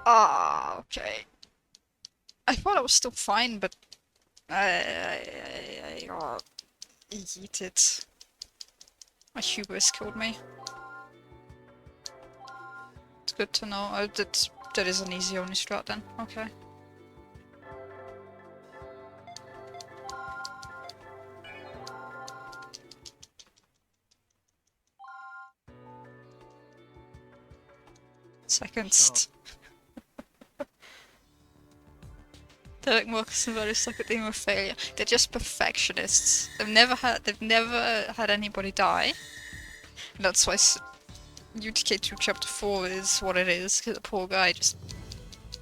Ah, okay. I thought I was still fine, but I got yeeted. My hubris killed me. It's good to know. That is an easy only strat then. Okay. Seconds. Derek Marcus and Varys suck at the aim of failure. They're just perfectionists. They've never had anybody die. And that's why UTK2 Chapter 4 is what it is, because the poor guy just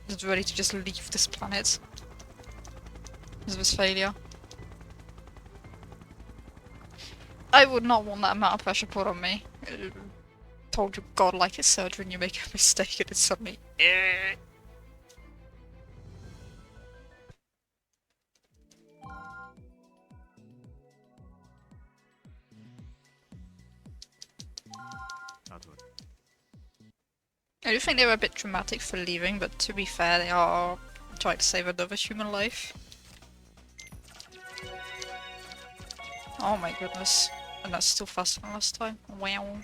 is ready to just leave this planet because of his failure. I would not want that amount of pressure put on me. Told you godlike it's surgery and you make a mistake and it's suddenly I do think they were a bit dramatic for leaving, but to be fair, they are trying to save another human life. Oh my goodness. And that's still faster than last time. Wow.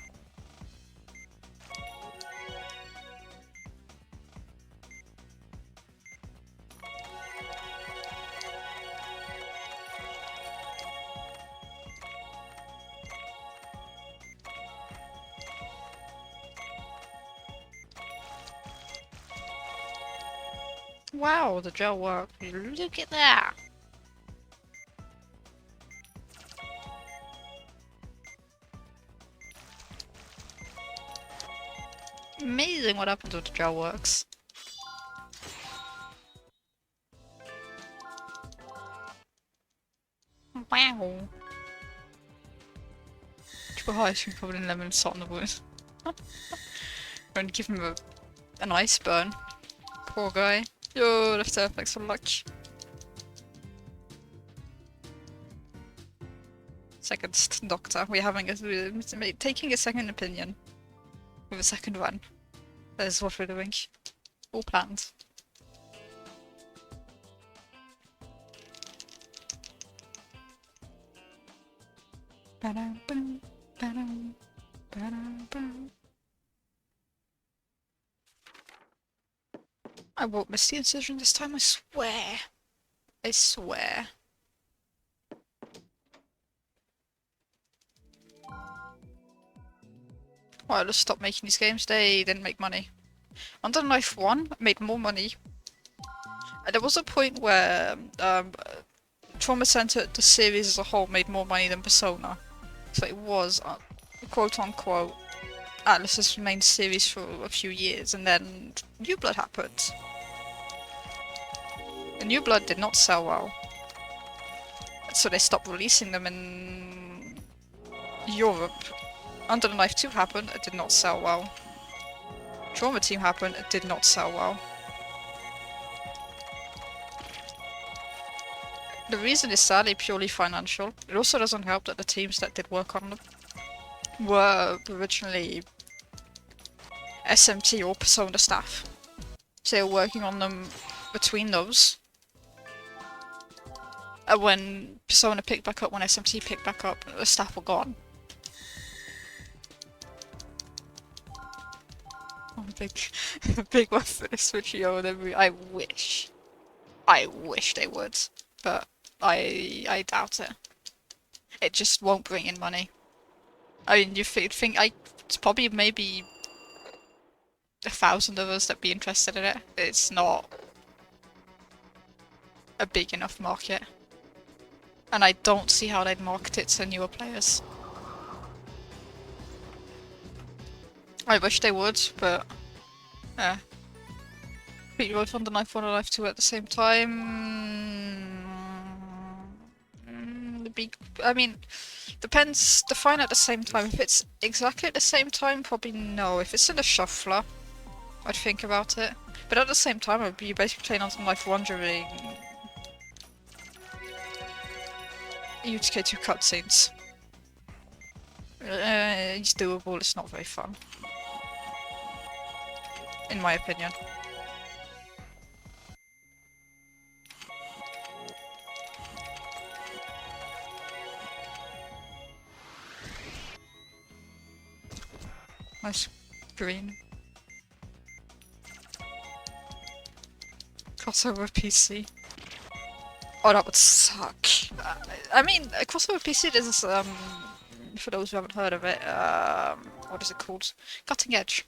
Wow, the gel worked. Look at that! Amazing what happens when the gel works. Wow. Triple high should covered in lemon salt on the wound. And give him an ice burn. Poor guy. Yo, left there, thanks for luck. Second doctor. We're taking a second opinion. With a second one. That is what we're doing. All planned. I won't miss the incision this time, I swear. I swear. Well, let's stop making these games. They didn't make money. Under Knife 1 made more money. And there was a point where Trauma Center, the series as a whole, made more money than Persona. So it was, quote unquote, Atlus's main series for a few years, and then New Blood happened. And New Blood did not sell well. So they stopped releasing them in Europe. Under the Knife 2 happened, it did not sell well. Trauma Team happened, it did not sell well. The reason is sadly purely financial. It also doesn't help that the teams that did work on them were originally SMT or Persona staff. So they were working on them between those. And when Persona picked back up, when SMT picked back up, the staff were gone. Oh, big one for the Switch, yo. I wish they would, but I doubt it. It just won't bring in money. I mean, you think it's probably maybe 1,000 of us that'd be interested in it. It's not a big enough market. And I don't see how they'd market it to newer players. I wish they would, but yeah. Beat both on the Knife 1 and Knife 2 at the same time. I mean, depends. Define at the same time. If it's exactly at the same time, probably no. If it's in a shuffler, I'd think about it. But at the same time, I'd be basically playing on some Knife 1 during UTK2 cutscenes. It's doable, it's not very fun. In my opinion. Nice green. Crossover PC. Oh, that would suck. I mean, a crossover PC is for those who haven't heard of it, what is it called? Cutting Edge.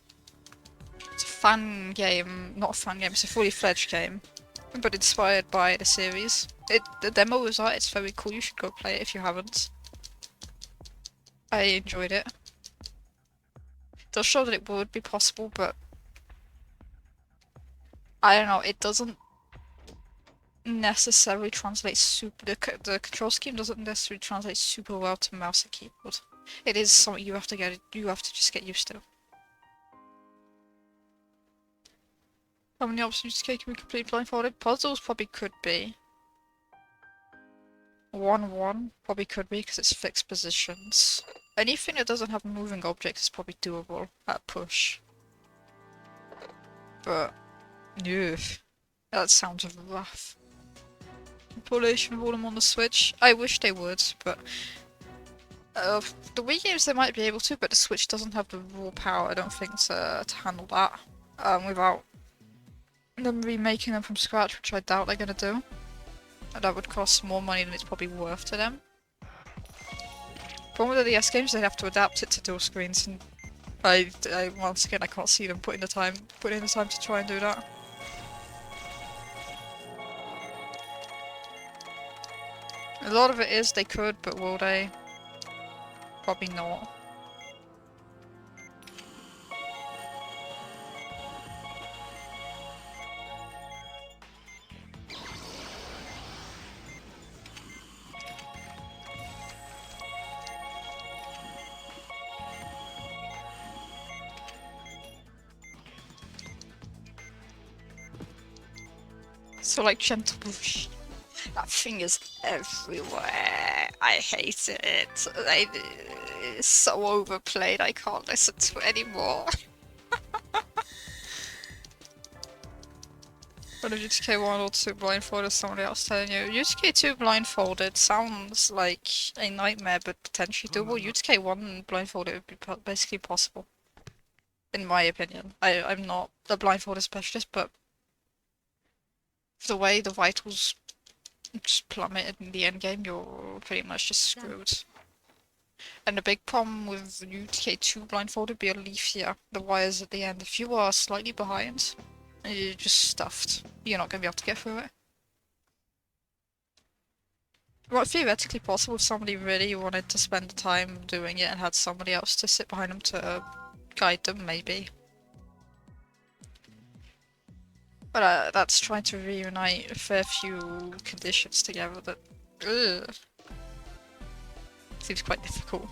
It's a fun game, not a fun game, it's a fully fledged game, but inspired by the series. The demo was out, it's very cool, you should go play it if you haven't. I enjoyed it. It does show that it would be possible, but I don't know, it doesn't necessarily translate the control scheme doesn't necessarily translate super well to mouse and keyboard. It is something you have to just get used to. How many options can we complete blindfolded? Puzzles probably could be. 1-1 probably could be because it's fixed positions. Anything that doesn't have moving objects is probably doable at push. But, yeah, that sounds rough. Compilation of all them on the Switch. I wish they would, but the Wii games they might be able to, but the Switch doesn't have the raw power, I don't think, to handle that without them remaking them from scratch, which I doubt they're gonna do. And that would cost more money than it's probably worth to them. Problem with the DS games, they'd have to adapt it to dual screens, and once again, I can't see them putting in the time to try and do that. A lot of it is they could, but will they? Probably not. So like gentle bush. That thing is everywhere. I hate it. It's so overplayed, I can't listen to it anymore. What if UTK 1 or 2 blindfolded somebody else telling you? UTK 2 blindfolded sounds like a nightmare, but potentially doable. UTK 1 blindfolded would be basically possible. In my opinion. I'm not a blindfolded specialist, but the way the vitals just plummeted in the end game, you're pretty much just screwed. And the big problem with UTK2 blindfolded would be a leafier. The wires at the end. If you are slightly behind, you're just stuffed. You're not going to be able to get through it. Well, theoretically possible if somebody really wanted to spend the time doing it and had somebody else to sit behind them to guide them, maybe. But that's trying to reunite a fair few conditions together that seems quite difficult.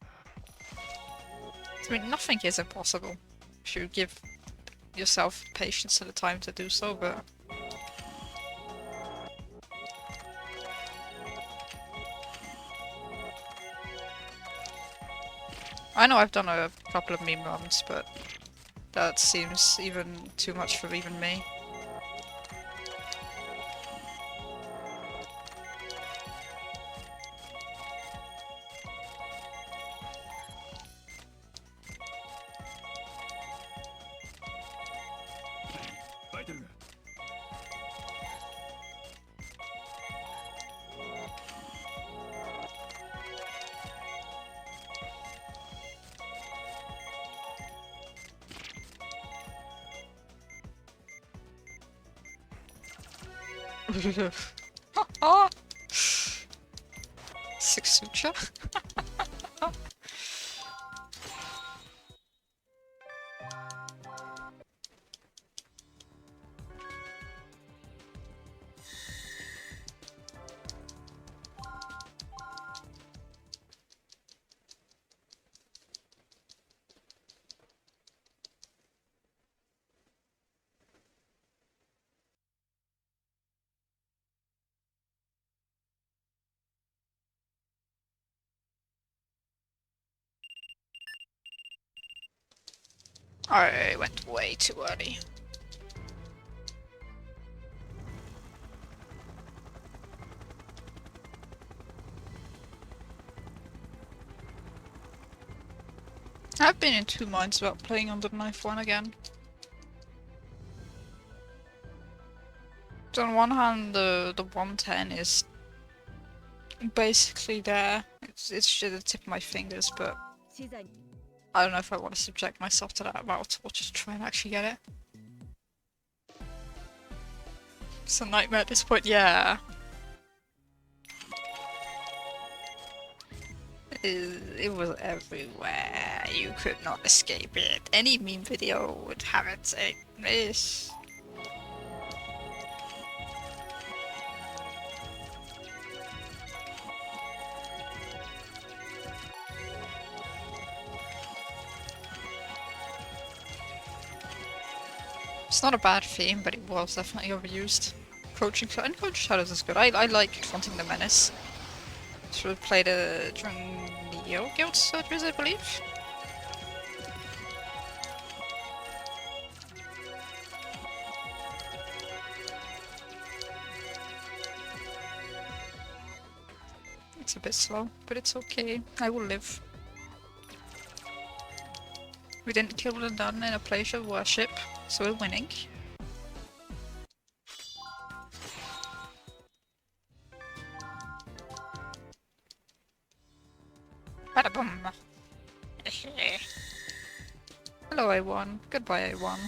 I mean, nothing is impossible if you give yourself patience and the time to do so, but... I know I've done a couple of meme runs, but that seems even too much for even me. Six suture? I went way too early. I've been in two minds about playing on the knife one again. So on one hand, the 110 is basically there. It's just at the tip of my fingers, but I don't know if I want to subject myself to that amount or just try and actually get it. It's a nightmare at this point, yeah. It was everywhere. You could not escape it. Any meme video would have it saying this. It's not a bad theme, but it was definitely overused. Coaching Shadows is good. I like Confronting the Menace. Should have played it during Neo Guild surgeries, I believe. It's a bit slow, but it's okay. I will live. We didn't kill the nun in a place of worship, so we're winning. Bada boom! Hello A1. Goodbye A1.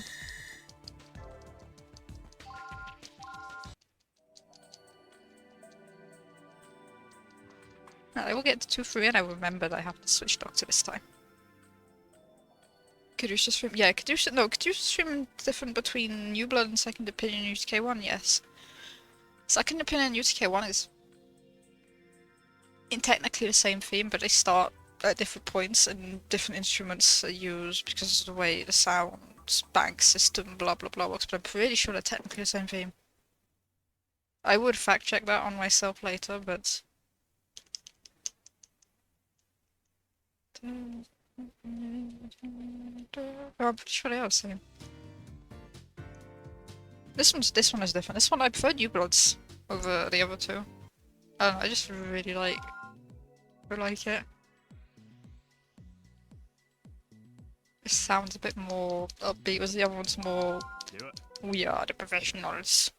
I will get to 2-3 and I remember that I have to switch doctor this time. Caduceus stream, yeah, Caduceus, no, Caduceus stream different between New Blood and Second Opinion and UTK1, yes. Second Opinion and UTK1 is in technically the same theme, but they start at different points and different instruments are used because of the way the sound bank system blah blah blah works, but I'm pretty sure they're technically the same theme. I would fact check that on myself later, but... Oh, I'm pretty sure they are the same. This one is different. This one I prefer New Bloods over the other two. I don't know, I just really like it. It sounds a bit more upbeat, whereas the other one's more... We are the professionals.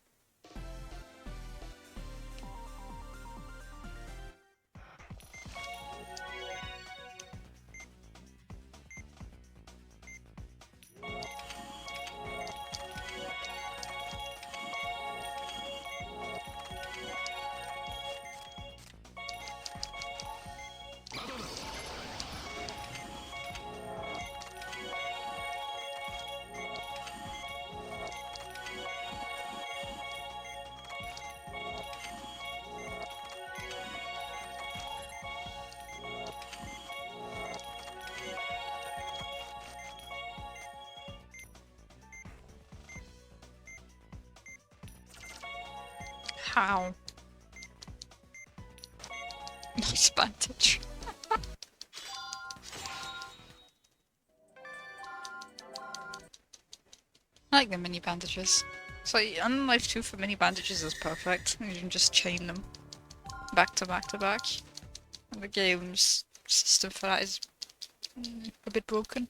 How? Nice bandage. I like the mini bandages. So Unlife 2 for mini bandages is perfect. You can just chain them back to back to back. And the game's system for that is a bit broken.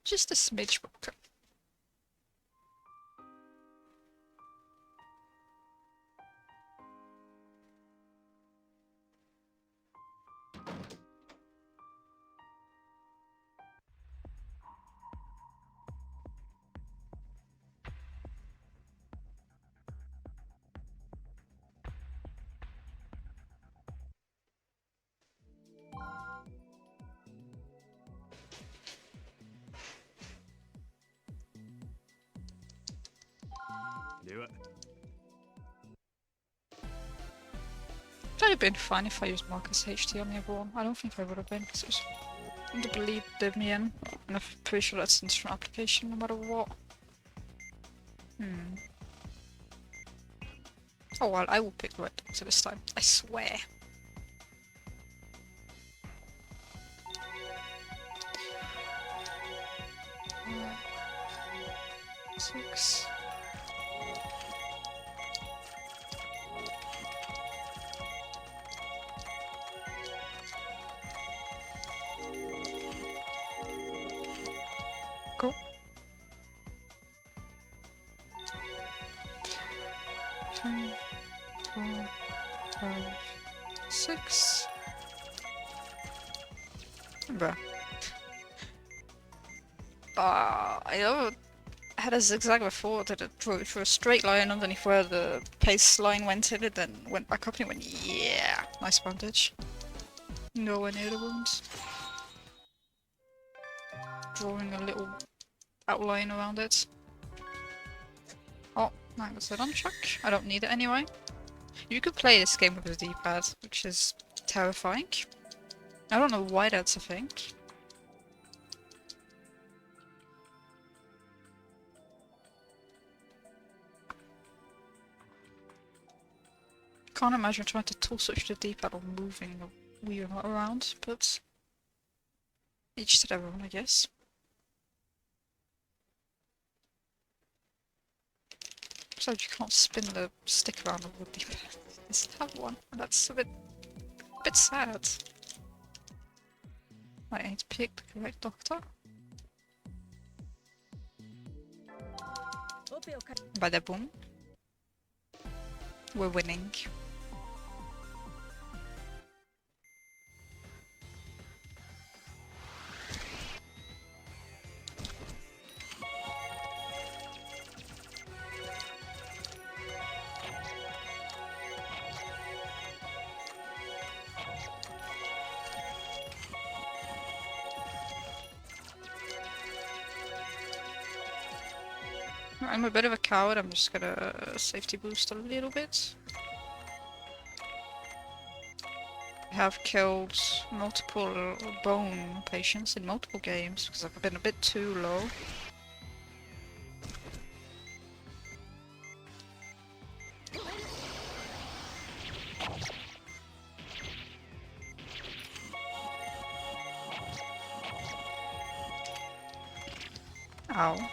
Just a smidge broken. It would have been fine if I used Marcus HT on the other one. I don't think I would have been, because it was the bleed did me in. And I'm pretty sure that's instant application no matter what. Oh well, I will pick Red Doctor this time. I swear. Six. 10, 12, 5, 6. Bruh. I never had a zigzag before that it drew through a straight line underneath where the pace line went in, and then went back up and it went, yeah, nice bandage. Nowhere near the wounds. Drawing a little outline around it. Oh, that was a nunchuck. I don't need it anyway. You could play this game with a D-pad, which is terrifying. I don't know why that's a thing. Can't imagine trying to tool switch the D-pad or moving or weaving it around, but each to their own, I guess. So you can't spin the stick around on the D-pad. Just have one. That's a bit sad. Right, I need to pick the correct doctor. Bada boom. We're winning. I'm a bit of a coward, I'm just gonna safety boost a little bit. I have killed multiple bone patients in multiple games because I've been a bit too low. Ow.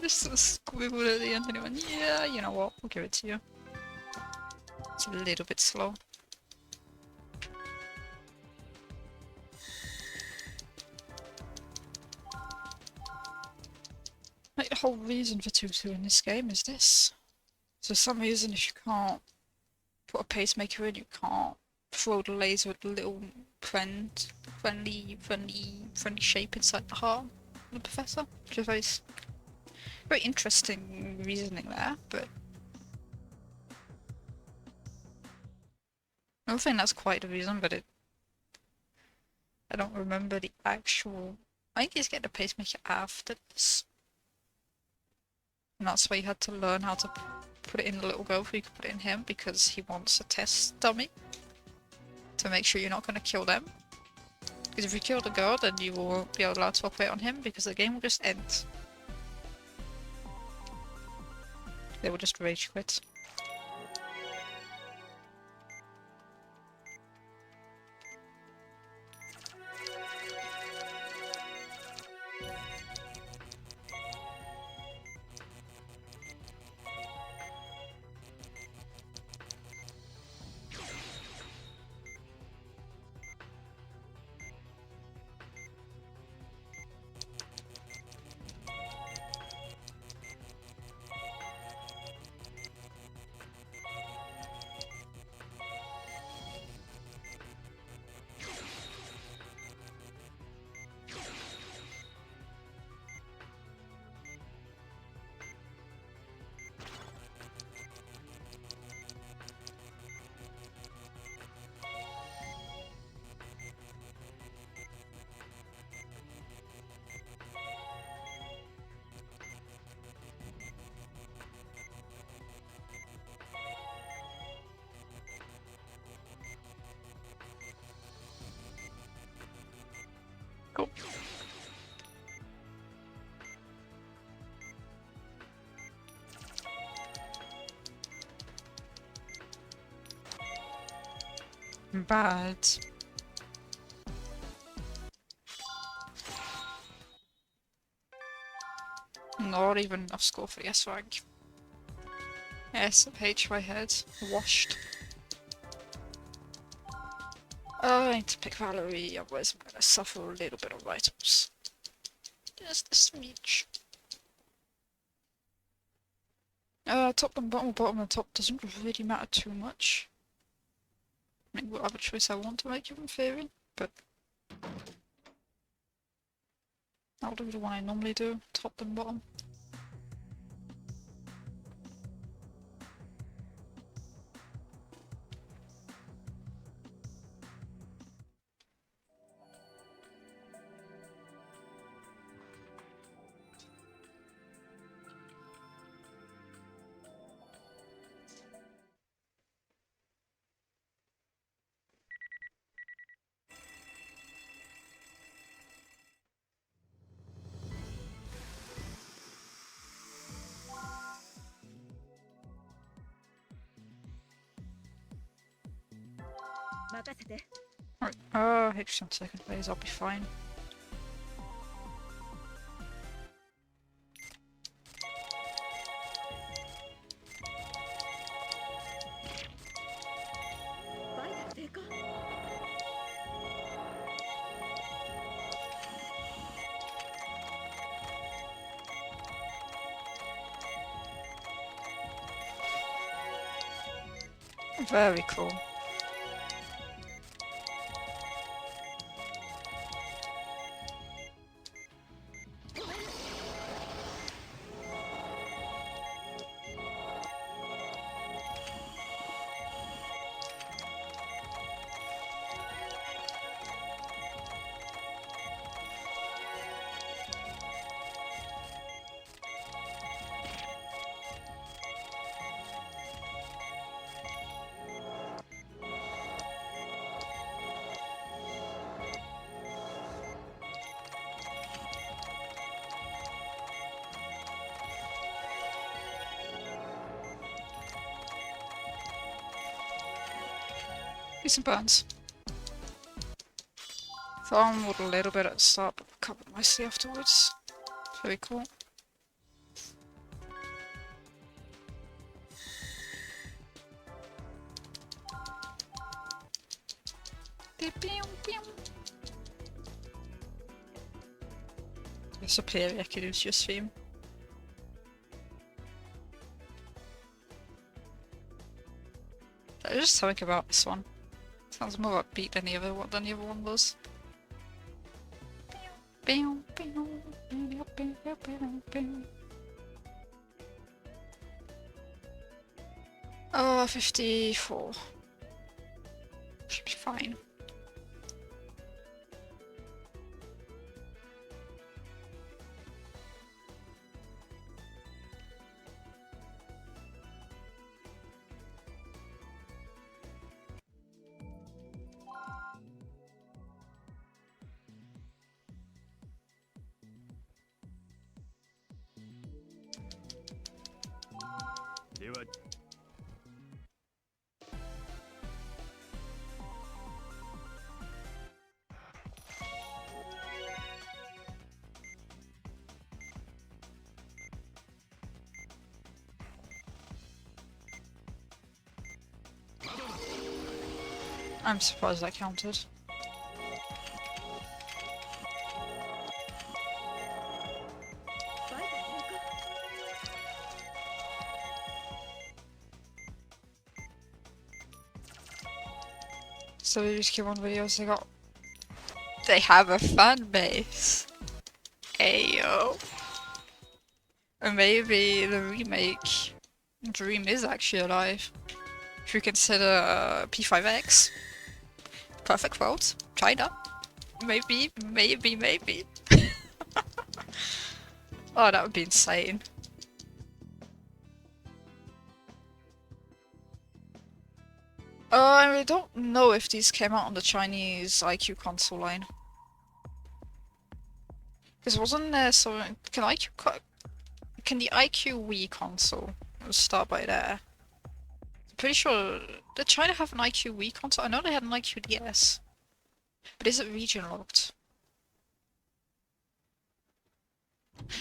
Just a squiggle at the end and it went, yeah, you know what, we'll give it to you. It's a little bit slow. Like, the whole reason for 2-2 in this game is this. So for some reason, if you can't put a pacemaker in, you can't throw the laser with the little friendly shape inside the heart of the professor. Which is very interesting reasoning there, but I don't think that's quite the reason, but I don't remember the actual... I think he's getting the pacemaker after this. And that's why he had to learn how to put it in the little girl before you could put it in him, because he wants a test dummy to make sure you're not going to kill them. Because if you kill the girl, then you won't be allowed to operate on him, because the game will just end. They will just rage quit. Cool. Bad. not even enough score for the S rank. SH my head. Washed. I need to pick Valerie, otherwise I'm gonna suffer a little bit of vitals. Just a smidge. Top and bottom, bottom and top doesn't really matter too much. I mean, whatever choice I want to make in theory, but I'll do the one I normally do, top and bottom. Alright, H on second phase, I'll be fine. Very cool. Decent burns. Farmed a little bit at the start, but recovered nicely afterwards. Very cool. Superior Kirusius theme. There's just something about this one. Sounds more upbeat than the other one was. Oh, 54. Should be fine. I'm surprised that counted. So we just keep on videos they have a fan base. Ayo. And maybe the remake Dream is actually alive. If you consider P5X. Perfect world. China. Maybe. Oh, that would be insane. I don't know if these came out on the Chinese IQ console line. Because wasn't there so can the IQ Wii console start by there? I'm pretty sure did China have an IQ Wii console? I know they had an IQ DS. But is it region locked?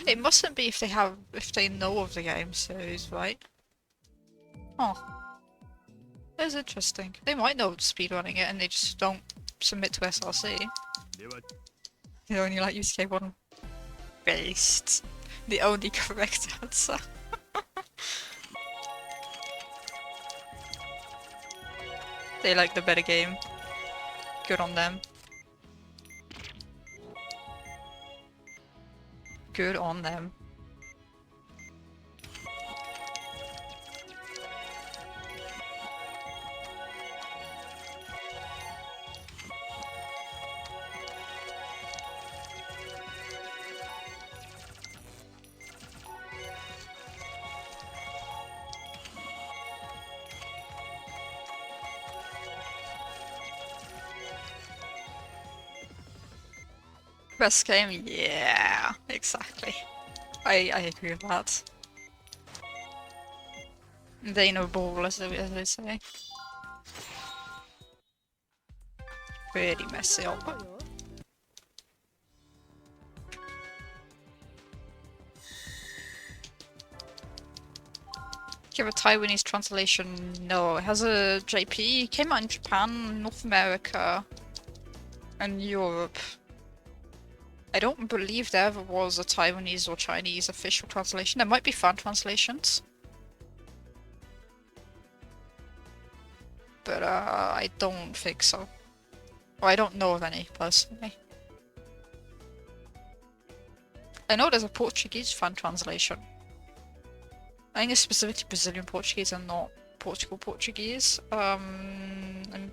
It mustn't be if they know of the game series, right? Oh, that's interesting. They might know speedrunning it and they just don't submit to SRC. They only like USK1 based. The only correct answer. They like the better game. Good on them. Good on them. Best game? Yeah, exactly. I agree with that. They know ball, as they say. Pretty messy up. Do you have a Taiwanese translation? No, it has a JP. It came out in Japan, North America, and Europe. I don't believe there ever was a Taiwanese or Chinese official translation. There might be fan translations. But I don't think so. Or I don't know of any, personally. I know there's a Portuguese fan translation. I think it's specifically Brazilian Portuguese and not Portugal Portuguese. And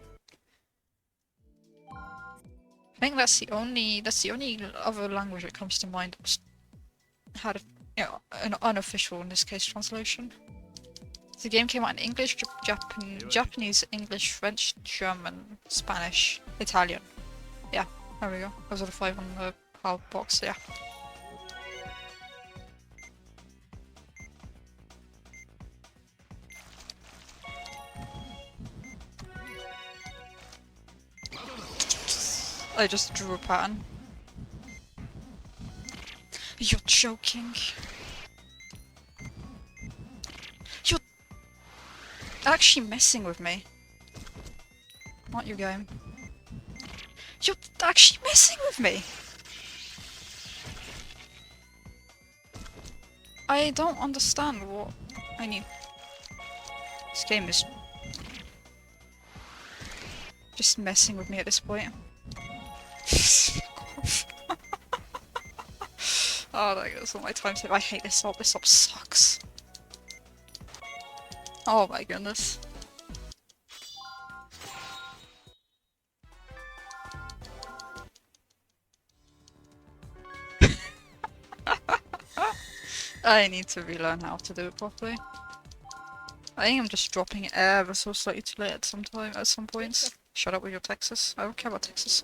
I think that's the only other language that comes to mind that's had an unofficial, in this case, translation. The game came out in English, Japanese, English, French, German, Spanish, Italian. Yeah, there we go. Those are the 5 on the half box, yeah. I just drew a pattern. You're joking. You're actually messing with me. Aren't you, game? You're actually messing with me! I don't understand what I need. This game is just messing with me at this point. Oh, that goes all my time save. I hate this op. This op sucks. Oh my goodness. I need to relearn how to do it properly. I think I'm just dropping it ever so slightly too late at some points. Shut up with your Texas. I don't care about Texas.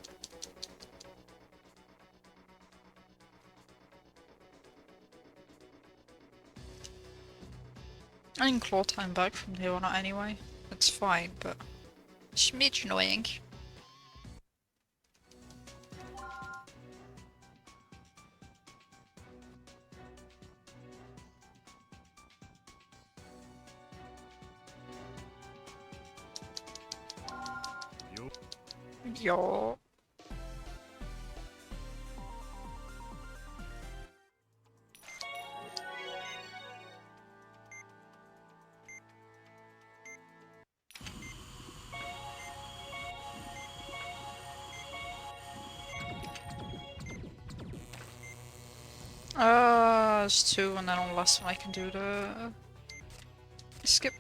I can claw time back from here on out anyway. It's fine, but smidge annoying. Yo. It's 2 and then on the last one I can do the skip.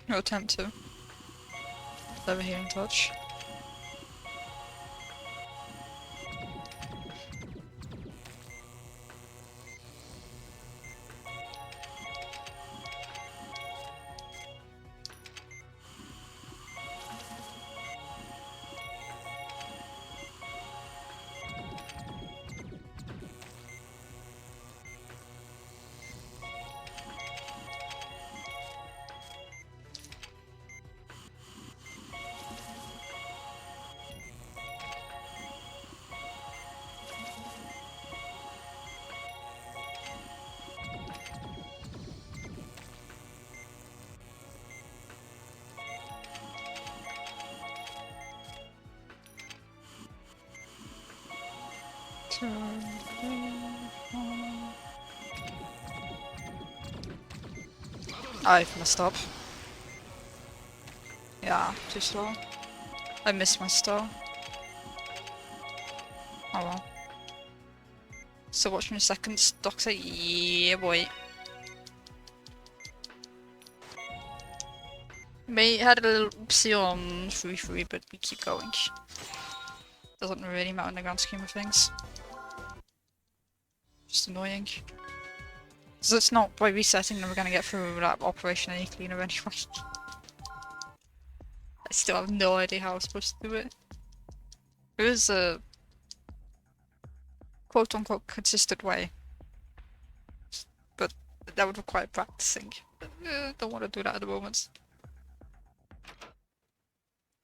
Or attempt to. Lever healing touch. 2, 3, 4. I've messed up. Yeah, too slow. I missed my star. Oh well. So watch me a second. Doctor, yeah boy. May had a little oopsie on 3-3, but we keep going. Doesn't really matter in the grand scheme of things. Just annoying. So it's not by resetting that we're gonna get through that Operation A cleaner anyway. I still have no idea how I'm supposed to do it. There is a quote-unquote consistent way, but that would require practicing. Don't want to do that at the moment.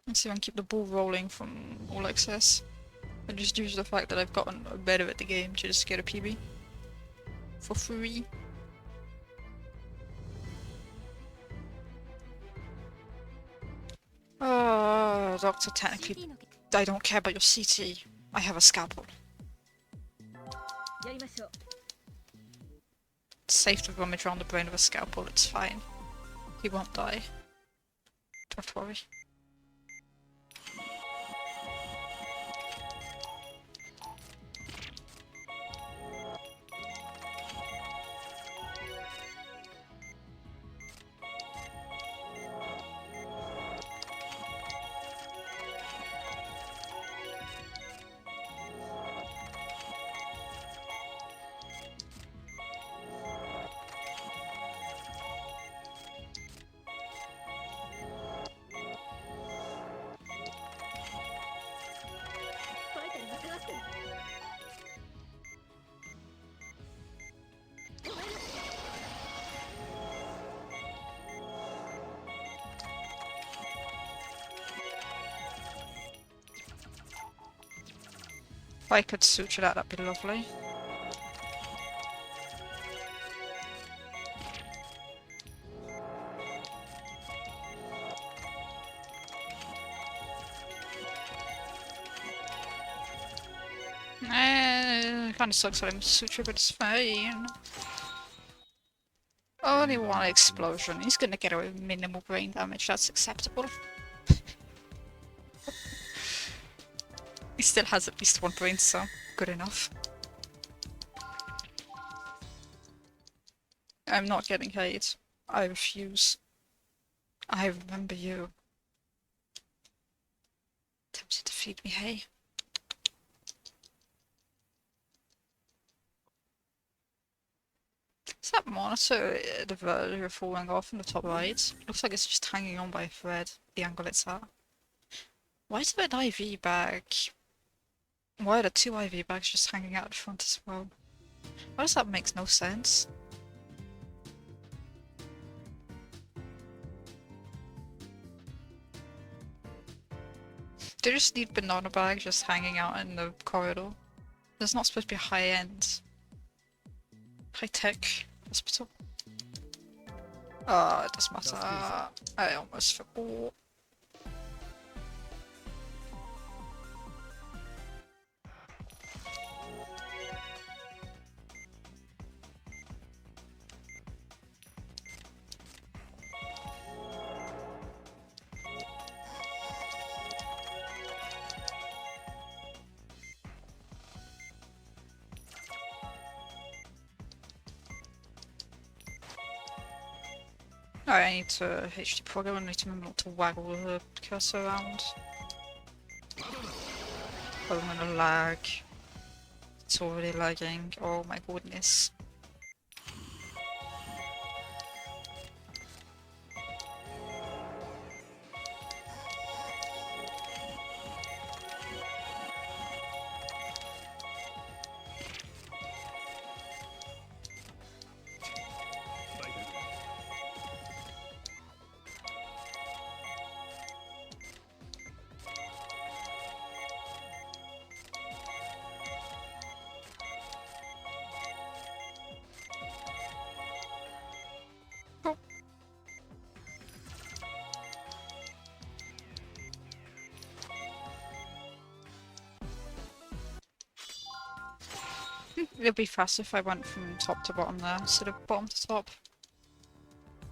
Let's see if I can keep the ball rolling from all access. And just use the fact that I've gotten better at the game to just get a PB. For free. Oh, Doctor, technically, I don't care about your CT. I have a scalpel. It's safe to rummage around the brain with a scalpel, it's fine. He won't die. Don't worry. If I could suture that, that'd be lovely. Kinda sucks that I'm suture, but it's fine. Only one explosion. He's gonna get away with minimal brain damage, that's acceptable. He still has at least one brain, so good enough. I'm not getting hate. I refuse. I remember you. Tempted to feed me hay. Is that monitor the verge falling off in the top right? Looks like it's just hanging on by a thread, the angle it's at. Why is there an IV bag? Why are there two IV bags just hanging out the front as well? Why does that make no sense? They just need banana bags just hanging out in the corridor. There's not supposed to be a high-end, high-tech hospital. It doesn't matter. I almost forgot. Alright, I need to HD program, I need to remember not to waggle the cursor around. Oh, I'm gonna lag. It's already lagging, oh my goodness. It'd be faster if I went from top to bottom there instead of bottom to top.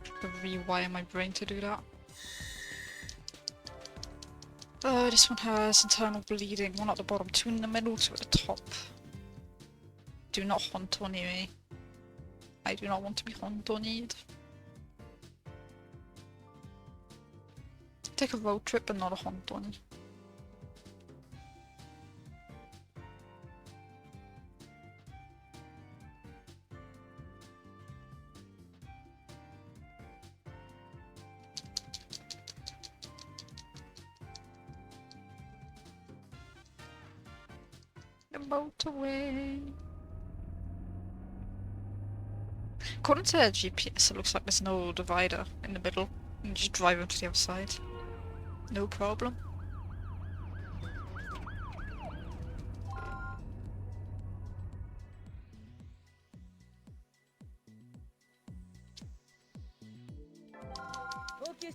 To rewire my brain to do that. This one has internal bleeding. One at the bottom, two in the middle, two at the top. Do not Honto me. I do not want to be Hontonied. Take a road trip but not a Hontoni. The motorway. According to their GPS, it looks like there's no divider in the middle. You just drive onto the other side. No problem. Okay.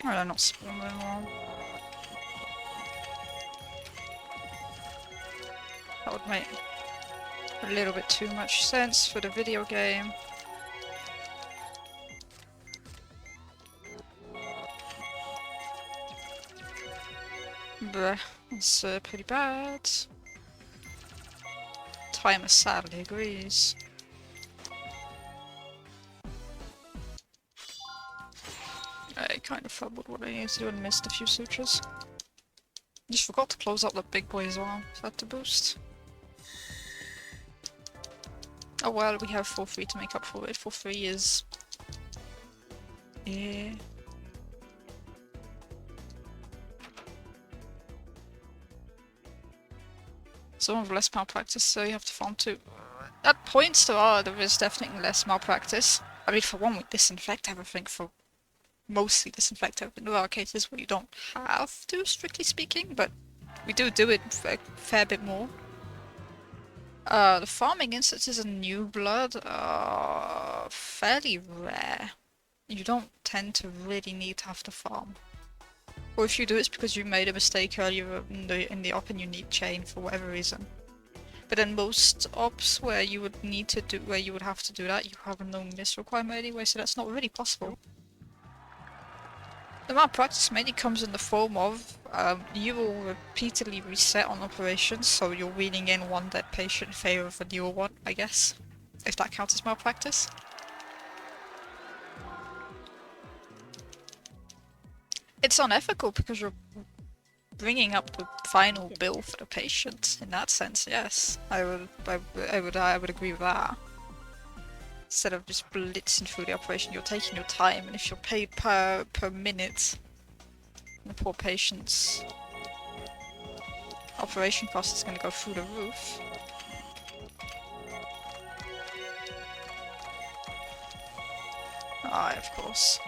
Well, they're not spawning anymore. That would make a little bit too much sense for the video game. Bleh, it's pretty bad. Timer sadly agrees. I kind of fumbled what I needed to do and missed a few sutures. Just forgot to close up the big boy as well, so I had to boost. Oh well, we have 4-3 to make up for it. 4-3 is... yeah. Someone with less malpractice, so you have to farm too. At points there is definitely less malpractice. I mean, for one, we disinfect everything, for mostly disinfect everything. There are cases where you don't have to, strictly speaking, but we do it a fair bit more. The farming instances in New Blood are fairly rare. You don't tend to really need to have to farm. Or if you do, it's because you made a mistake earlier in the op and you need chain for whatever reason. But in most ops where you would have to do that, you have no miss requirement anyway, so that's not really possible. The malpractice mainly comes in the form of you will repeatedly reset on operations, so you're wheeling in one dead patient in favor of a newer one, I guess, if that counts as malpractice. It's unethical because you're bringing up the final bill for the patient. In that sense, yes, I would agree with that. Instead of just blitzing through the operation, you're taking your time, and if you're paid per minute, the poor patient's operation cost is going to go through the roof. Ah, of course.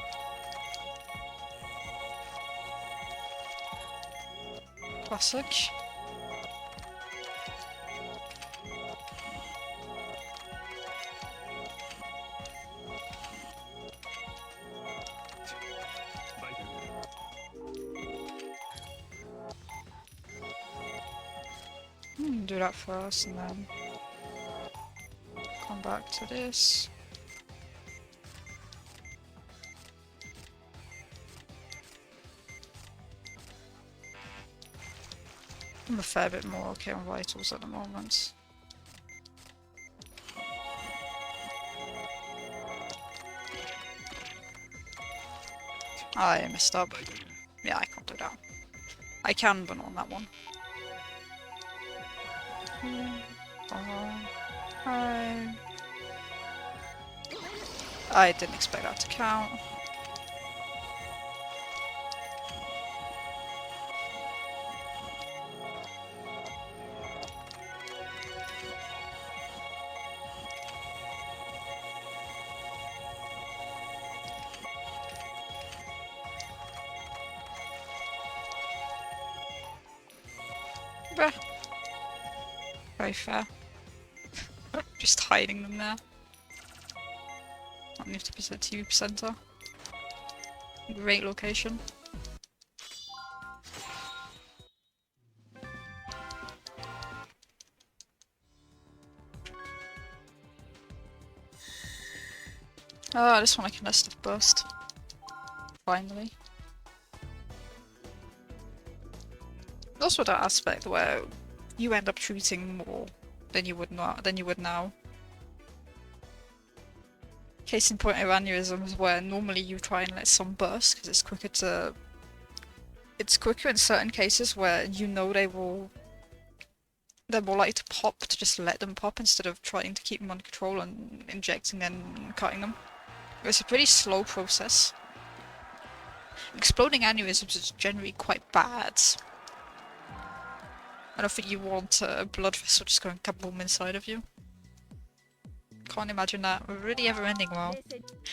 Classic. Do that first and then come back to this. I'm a fair bit more okay on vitals at the moment. I messed up. Yeah, I can't do that. I can, but not on that one. I didn't expect that to count. fair. Very fair. Just hiding them there. Not 50% TV center. Great location. Oh, this one I can let stuff burst. Finally. Also that aspect where you end up shooting more than you would now. Case in point, aneurysms, where normally you try and let some burst because it's quicker to. It's quicker in certain cases where you know they're more likely to pop, to just let them pop instead of trying to keep them under control and injecting and cutting them. It's a pretty slow process. Exploding aneurysms is generally quite bad. I don't think you want a blood vessel just going kaboom inside of you. Can't imagine that really ever ending well.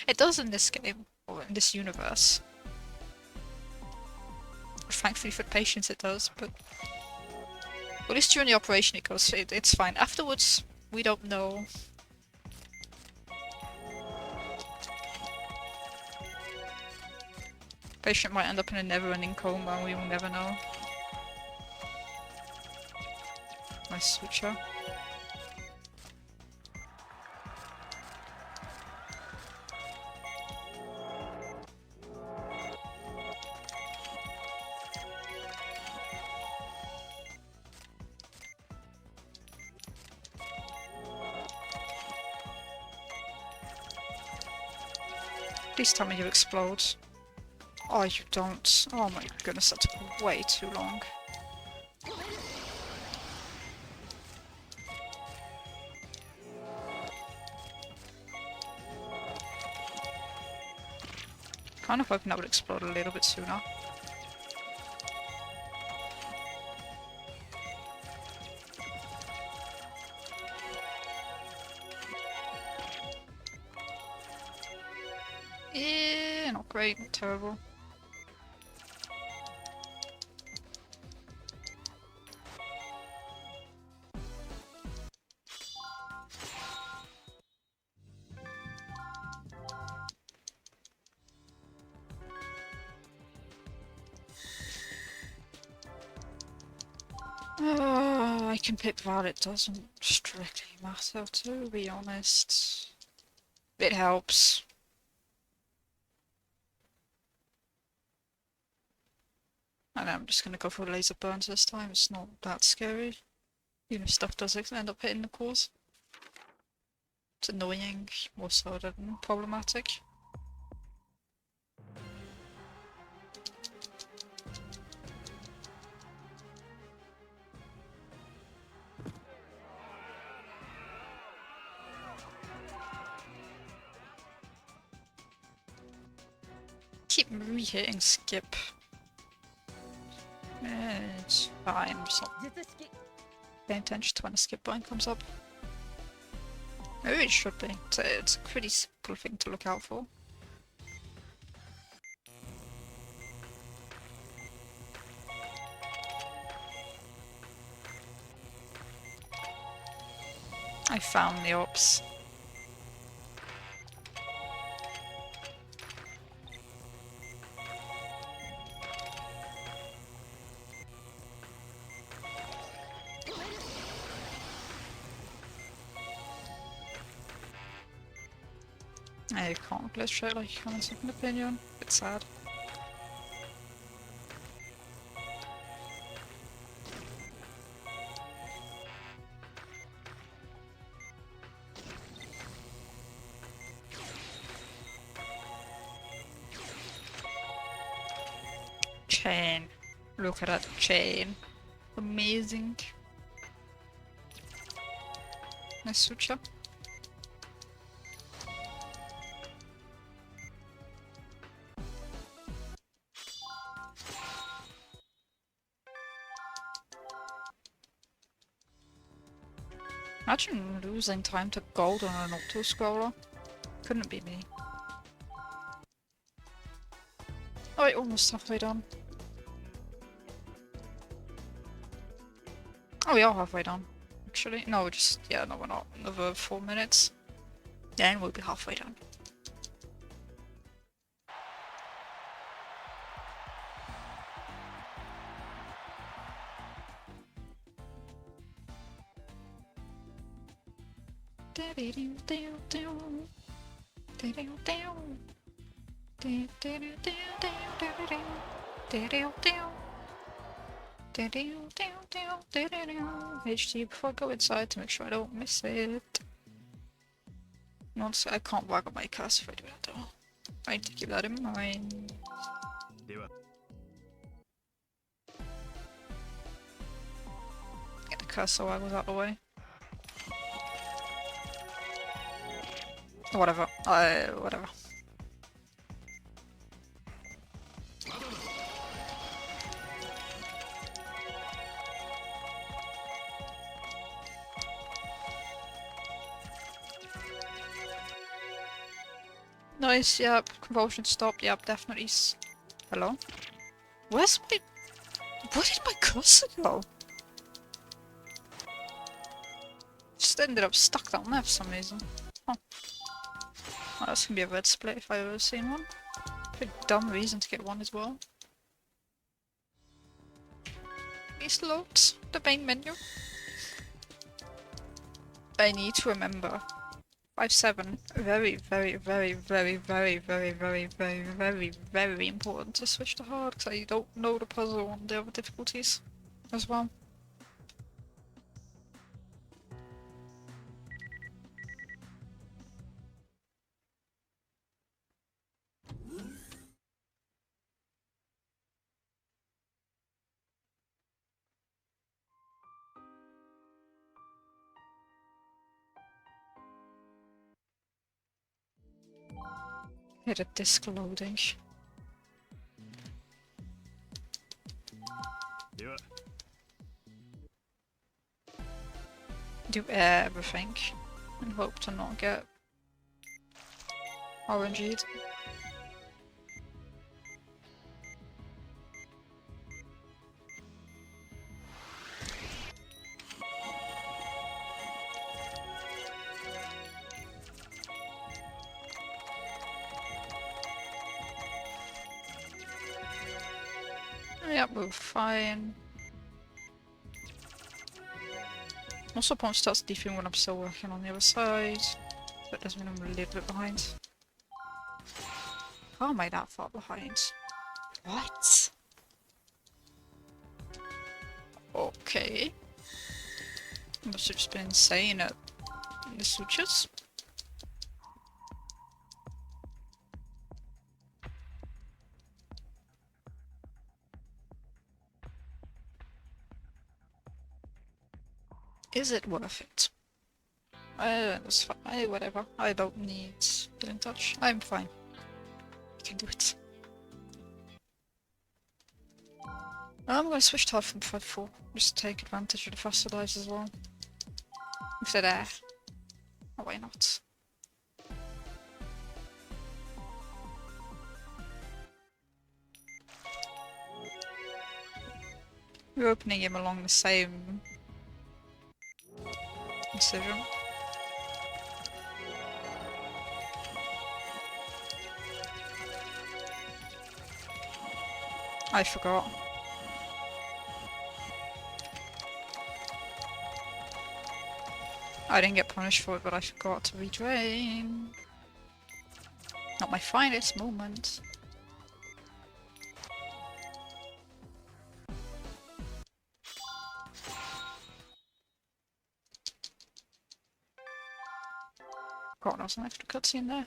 It does in this game, or in this universe. Thankfully for patients it does, but... At least during the operation it's fine. Afterwards, we don't know. Patient might end up in a never-ending coma, we will never know. Nice switcher. Please tell me you explode. Oh, you don't. Oh my goodness, that took way too long. Kind of hoping that would explode a little bit sooner. Yeah, not great, not terrible. I can pick that, it doesn't strictly matter, to be honest. It helps. And I'm just gonna go for laser burns this time, it's not that scary. Even if stuff does end up hitting the cores. It's annoying, more so than problematic. Keep re-hitting skip. It's fine, I'm just not paying attention to when the skip button comes up. Maybe it should be. It's a pretty simple thing to look out for. I found the ops. I can't glitch straight like you can in second opinion. It's sad. Chain. Look at that chain. Amazing. Nice suture. Imagine losing time to gold on an auto-scroller. Couldn't be me. Alright, almost halfway done. Oh, we are halfway done. Actually, no, just yeah, no, we're not. Another 4 minutes, then we'll be halfway done. HT before I go inside to make sure I don't miss it. I can't waggle my cursor if I do that though. I need to keep that in mind. Get the cursor waggles out of the way. Whatever. Whatever. Nice, yep. Convulsion stopped, yep, definitely. Hello? Where's my... Where did my cursor go? Just ended up stuck down there for some reason. Huh. Oh, that's gonna be a red split if I've ever seen one. Pretty dumb reason to get one as well. Please load the main menu. I need to remember. 5-7. Very, very, very, very, very, very, very, very, very, very important to switch to hard because I don't know the puzzle and the other difficulties as well. Hit a disk loading. Do everything and hope to not get oranged. Yep, we're fine. Also, Pond starts deefing when I'm still working on the other side. That does mean I'm a little bit behind. How am I that far behind? What? Okay. Must have just been insane at the switches. Is it worth it? That's fine. Whatever. I don't need get in touch. I'm fine. I can do it. I'm gonna switch to from 5-4. Just to take advantage of the faster dives as well. If they're there. Oh, why not? We're opening him along the same incision. I forgot. I didn't get punished for it, but I forgot to redrain. Not my finest moment. God, there was an extra cutscene there.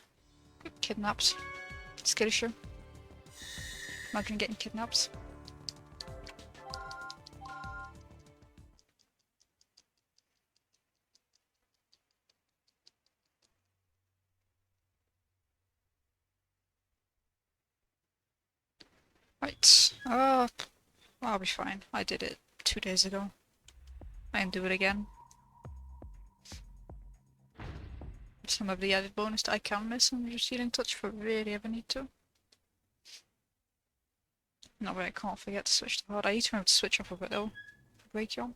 Good kidnapped. Scary show. Imagine getting kidnapped. Right. I'll be fine. I did it 2 days ago. I can do it again. Some of the added bonus that I can miss and just healing touch if I really ever need to. No, but I can't forget to switch to hard. I need to remember to switch off a bit though. For Breakion.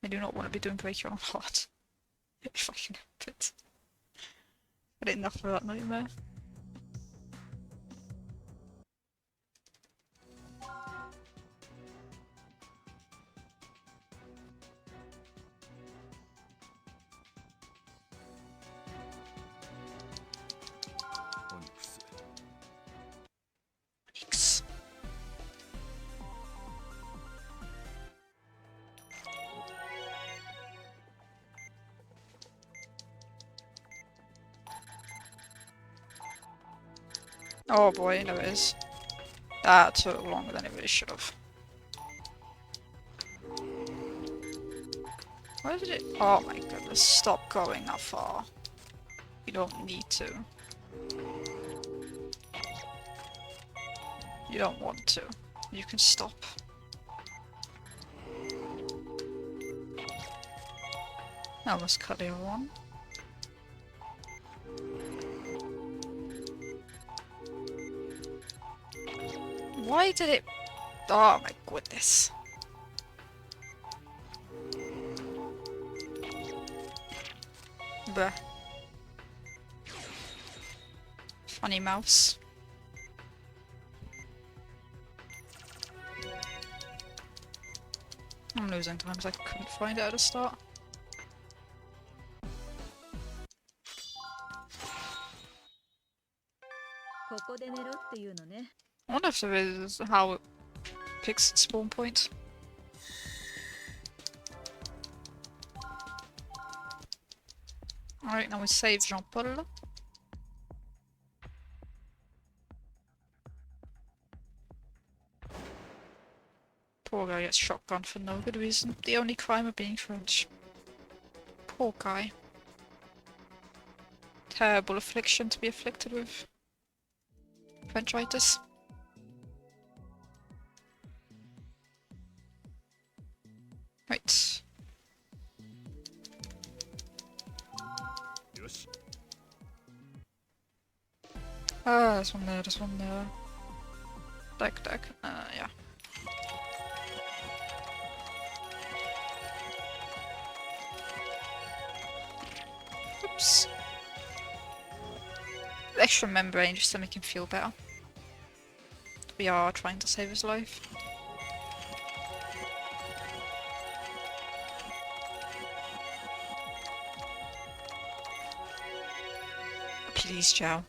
I do not want to be doing Break Your Own Heart. If I can help it. I did enough for that nightmare. Yikes. Oh boy, there it is. That took longer than it really should have. Where did it? Oh my goodness, stop going that far. You don't need to. You don't want to. You can stop. I almost cut the other one. Why did it? Oh my goodness. Bruh. Funny mouse. I'm losing time because I couldn't find it at the start. I wonder if there is how it picks its spawn point. Alright, now we save Jean-Paul. Poor guy gets shotgunned for no good reason. The only crime of being French. Poor guy. Terrible affliction to be afflicted with. Frenchitis. Right. Ah, there's one there, there's one there. Deck. Yeah. Oops. Extra membrane just to make him feel better. We are trying to save his life. Please, Chow.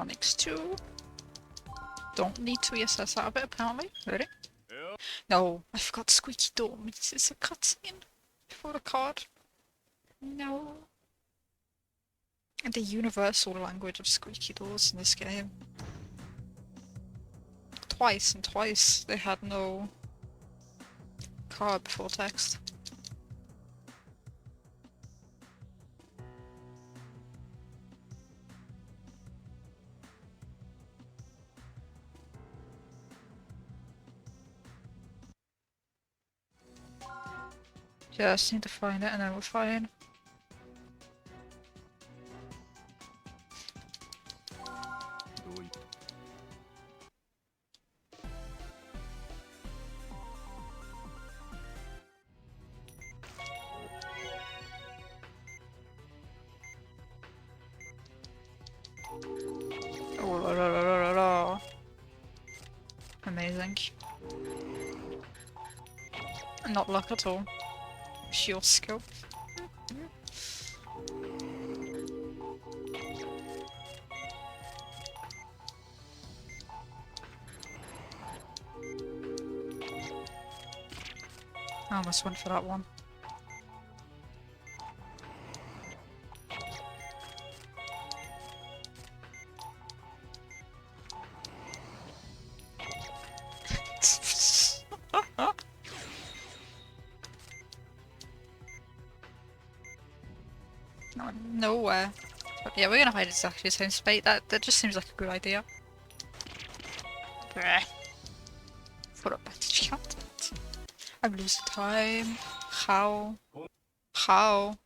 Next two. Don't need to ESS out of it, apparently. Ready? Yeah. No, I forgot Squeaky Door means it's a cutscene before the card. No. And the universal language of squeaky doors in this game. Twice they had no card before text. Just need to find it and then we're fine. Oh, la. Amazing. Not luck at all. Sheer skill. I almost went for that one. No, nowhere. But yeah, we're gonna hide exactly the same spot. That just seems like a good idea. Bleh. For advantage content. I'm losing time. How? How?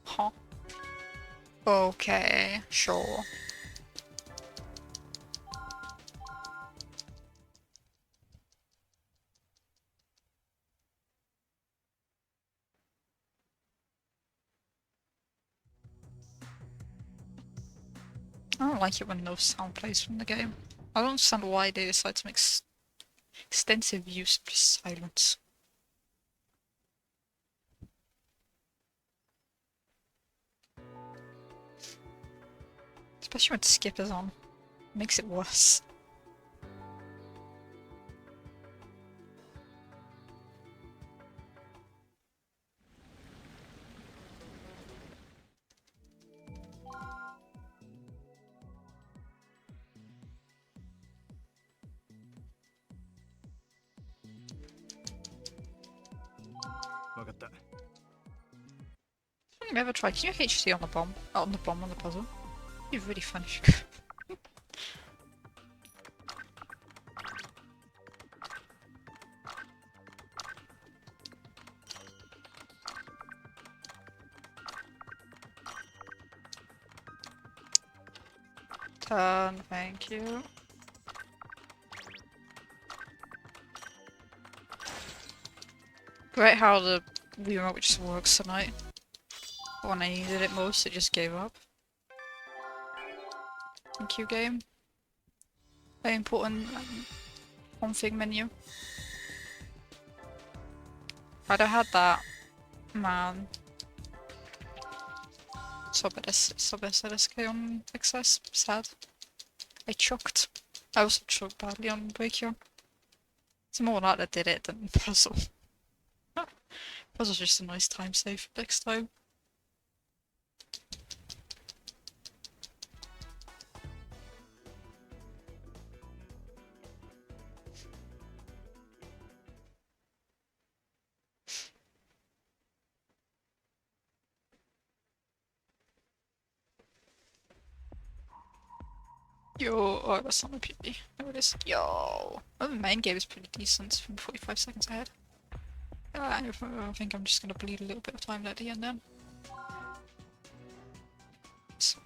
Huh? Okay, sure. I don't like it when no sound plays from the game. I don't understand why they decide to make extensive use of just silence. Especially when skip is on. It makes it worse. Have you ever tried? Can you HC on the bomb? Oh, on the bomb on the puzzle? You're really funny. Turn, thank you. Great how the Wii remote just works tonight. When I needed it most, it just gave up. Thank you, game. Very important config menu. If I'd have had that, man. Sobe SK on XS. Sad. I choked. I also choked badly on Breakion. It's more that I did it than puzzle. Puzzle's just a nice time save next time. Yo, oh, that's not my PB. There it is. Yo. Oh, the main game is pretty decent from 45 seconds ahead. I think I'm just gonna bleed a little bit of time at the end then. So.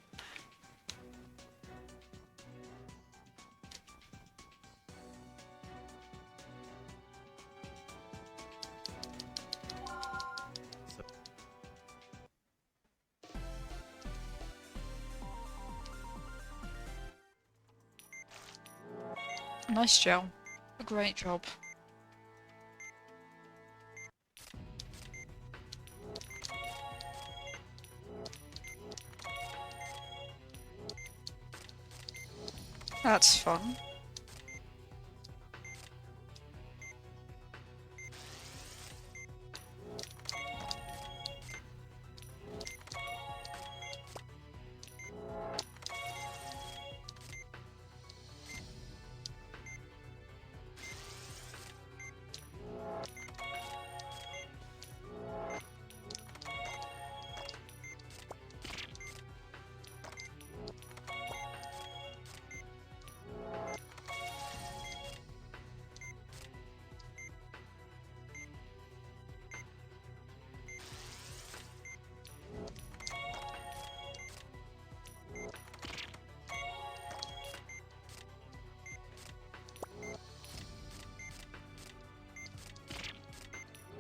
Nice gel. A great job. That's fun.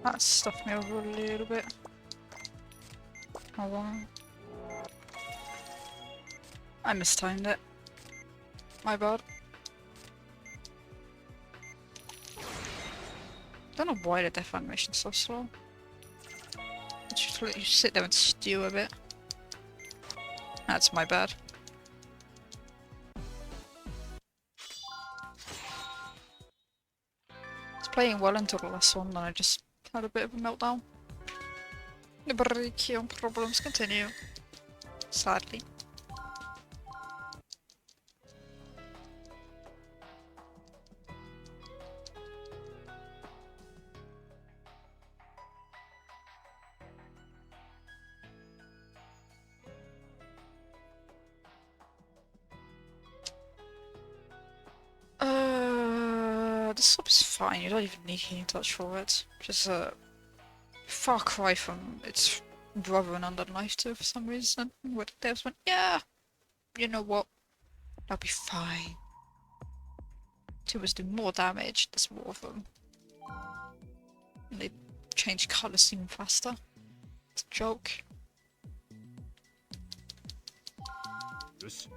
That stuffed me over a little bit. Hold on. I mistimed it. My bad. Don't know why the death animation's so slow. Let's just let you sit there and stew a bit. That's my bad. It's playing well until the last one, then I just had a bit of a meltdown. The Brachion problems continue. Sadly. swap is fine, you don't even need healing touch for it. Just a far cry from its brother in Underknife 2 for some reason. Where the devs went, yeah, you know what, that'll be fine. Tumors do more damage, there's more of them. And they change colours even faster. It's a joke. Yes.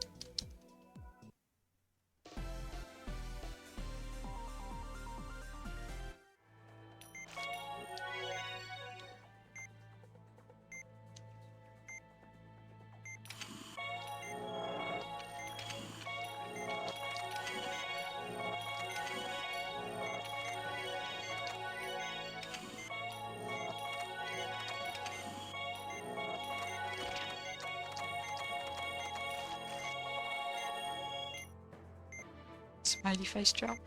Smiley face job.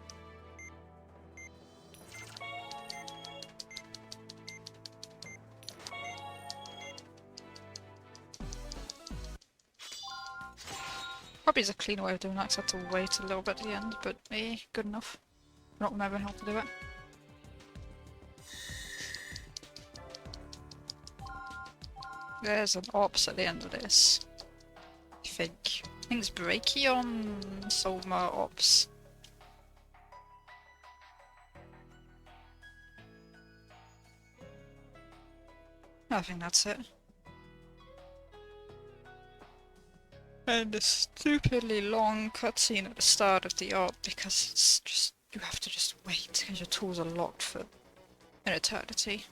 Probably is a cleaner way of doing that, 'cause I have to wait a little bit at the end, but good enough. Not remembering how to do it. There's an ops at the end of this. I think. I think it's Brachion, Soma, ops. I think that's it. And a stupidly long cutscene at the start of the op because it's just, you have to just wait because your tools are locked for an eternity.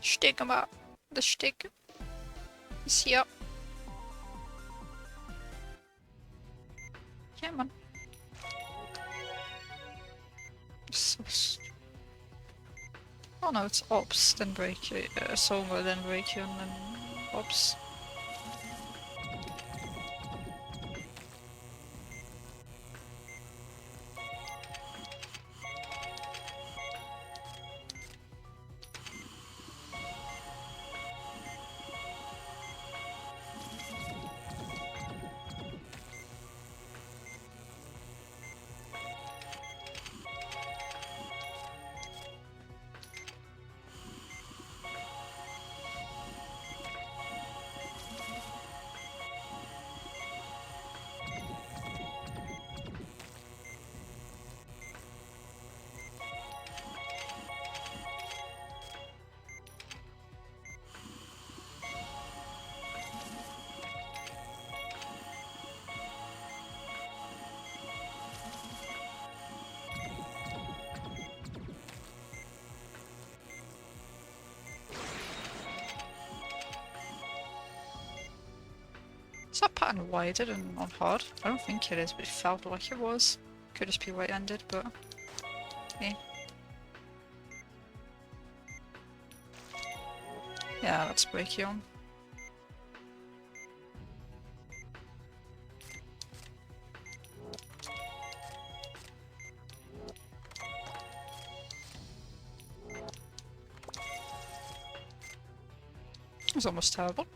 Stigma. The stick is here. Come on. Oh no, it's ops, then Brachio, Soma, then Brachion, then ops. Is that pattern wider than on hard? I don't think it is, but it felt like it was. Could just be where it ended, but yeah. Yeah, that's Brachion. It was almost terrible.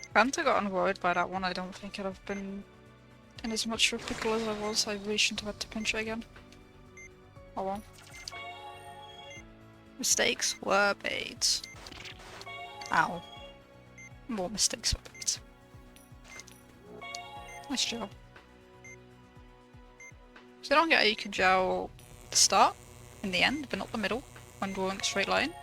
If I hadn't gotten worried by that one, I don't think I'd have been in as much of a pickle as I was. I really shouldn't have had to pinch it again. Oh well. Mistakes were made. Ow. More mistakes were made. Nice gel. So I don't get how you can gel the start in the end, but not the middle when drawing a straight line.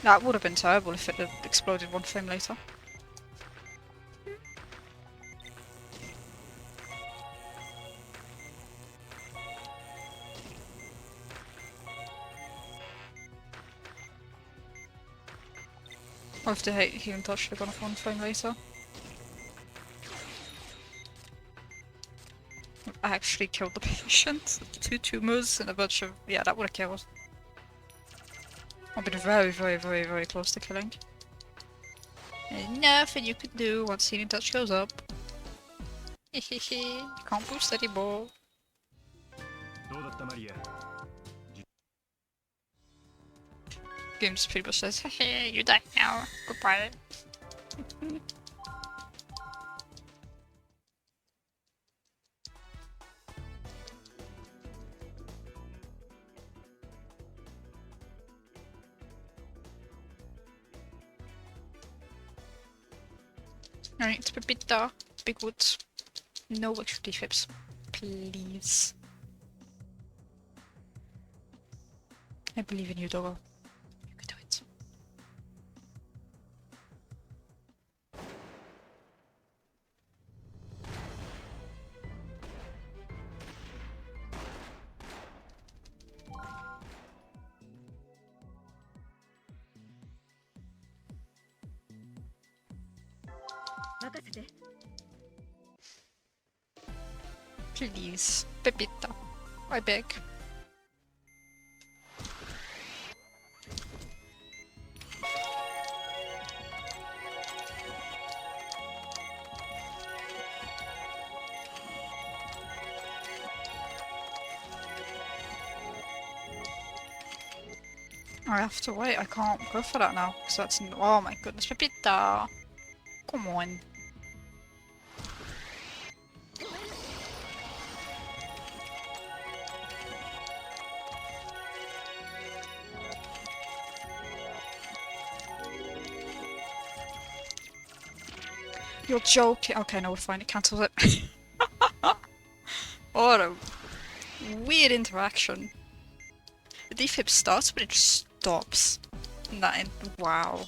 That would have been terrible if it had exploded one frame later. Or if the healing touch should have gone off one frame later. I actually killed the patient. 2 tumors and a bunch of... Yeah, that would have killed. I've been very, very, very, very close to killing. And nothing you can do once healing touch goes up. Hehehe, can't boost anymore. どうだったマリア Game just pretty much says, hehe, you die now, goodbye. Alright, Pepita, big woods. No extra defibs, please. I believe in you, Doggo. You can do it. Please, Pepita, I beg. I have to wait, I can't go for that now, because that's... Oh my goodness, Pepita! Come on. You're joking. Okay, no, we're fine, it cancels it. What a weird interaction. The defib starts, but it just stops. Wow.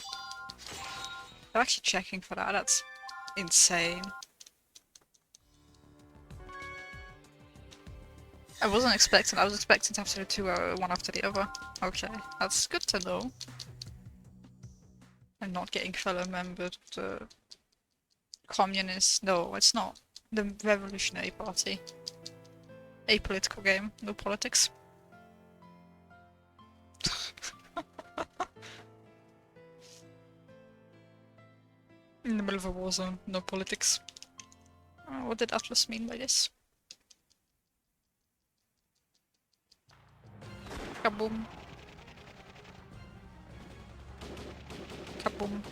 I'm actually checking for that, that's insane. I was expecting to have to do two one after the other. Okay, that's good to know. I'm not getting fellow membered of the communist. No, it's not. The Revolutionary Party. A political game, no politics. In the middle of a war zone, no politics. What did Atlas mean by this? Kaboom. Kaboom.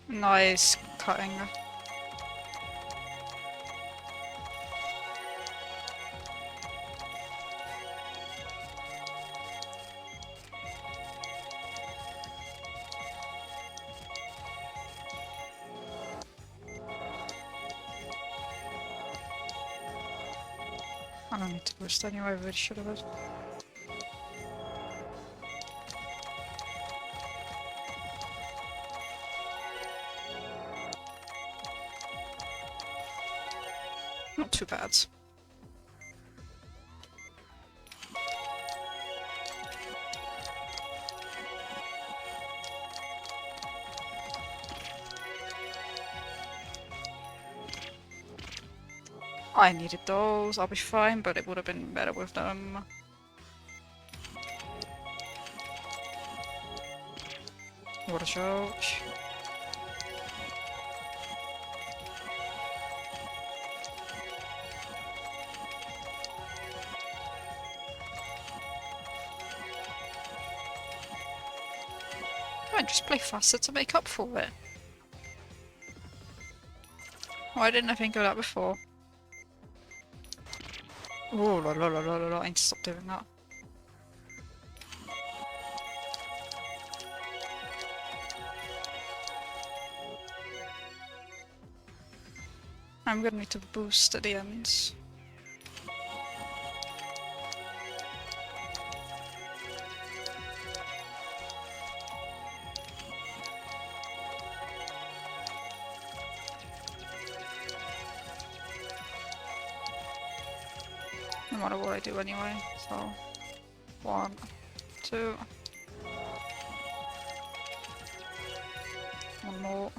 Nice cutting. I don't need to boost anyway, I really should have. Not too bad. I needed those, I'll be fine, but it would have been better with them. What a joke. Fine, just play faster to make up for it. Why didn't I think of that before? Oh, la la la la la la, I need to stop doing that. I'm gonna need to boost at the end. No matter what I do anyway, so... 1, 2... One more.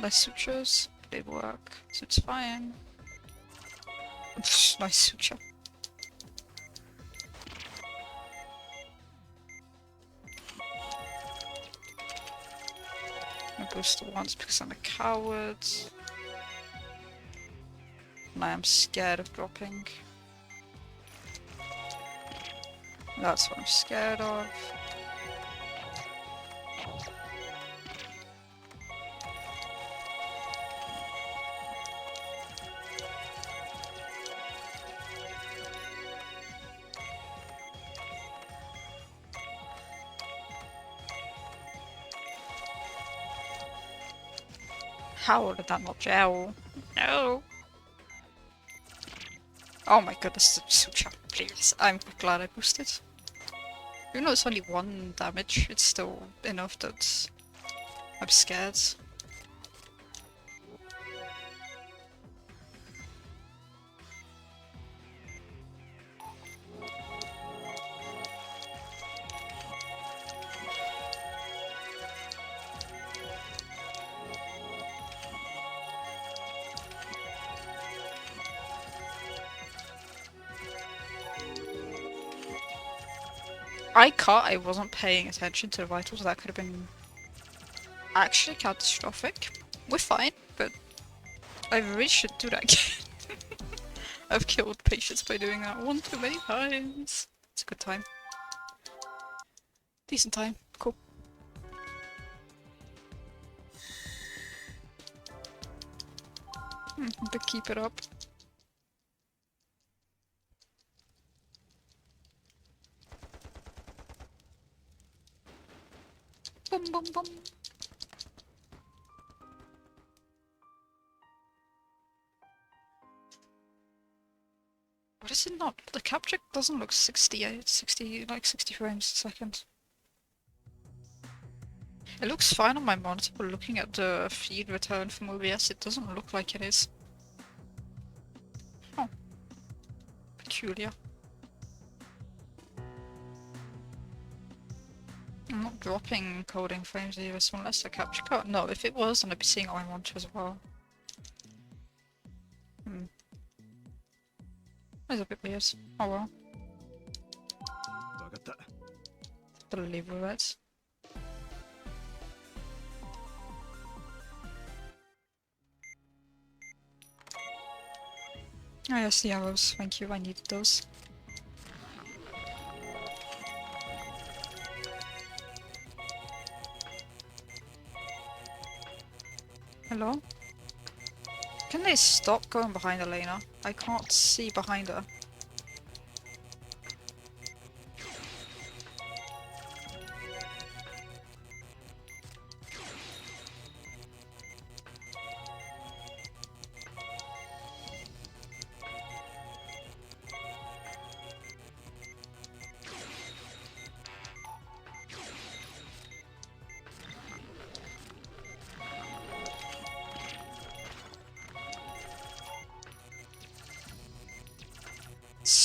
Nice sutures, they work, so it's fine. Nice suture. I boost the once because I'm a coward. And I am scared of dropping. That's what I'm scared of. How did that not gel? No! Oh my goodness, the suture, please. I'm glad I boosted. Even though it's only 1 damage, it's still enough that I'm scared. I wasn't paying attention to the vitals, that could have been actually catastrophic. We're fine, but I really should do that again. I've killed patients by doing that one too many times. It's a good time. Decent time. Cool. But keep it up. Boom, boom, boom. What is it not? The capture doesn't look 68, 60, like 60 frames a second. It looks fine on my monitor, but looking at the feed return from OBS, it doesn't look like it is. Oh. Peculiar. I'm not dropping coding frames either, so unless I capture code. No, if it was, then I'd be seeing it on my monitor as well. That's a bit weird. Oh well. Better leave with it. Oh yes, the arrows. Thank you, I needed those. Hello? Can they stop going behind Elena? I can't see behind her.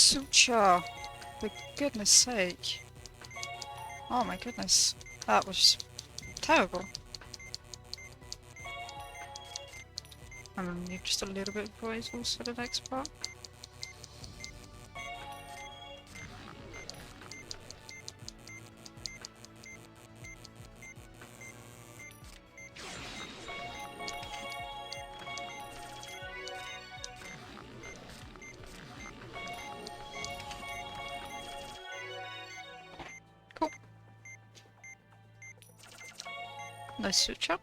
suture! For goodness sake. Oh my goodness. That was terrible. I'm gonna need just a little bit of poisons for the next part. Cool. Nice suture.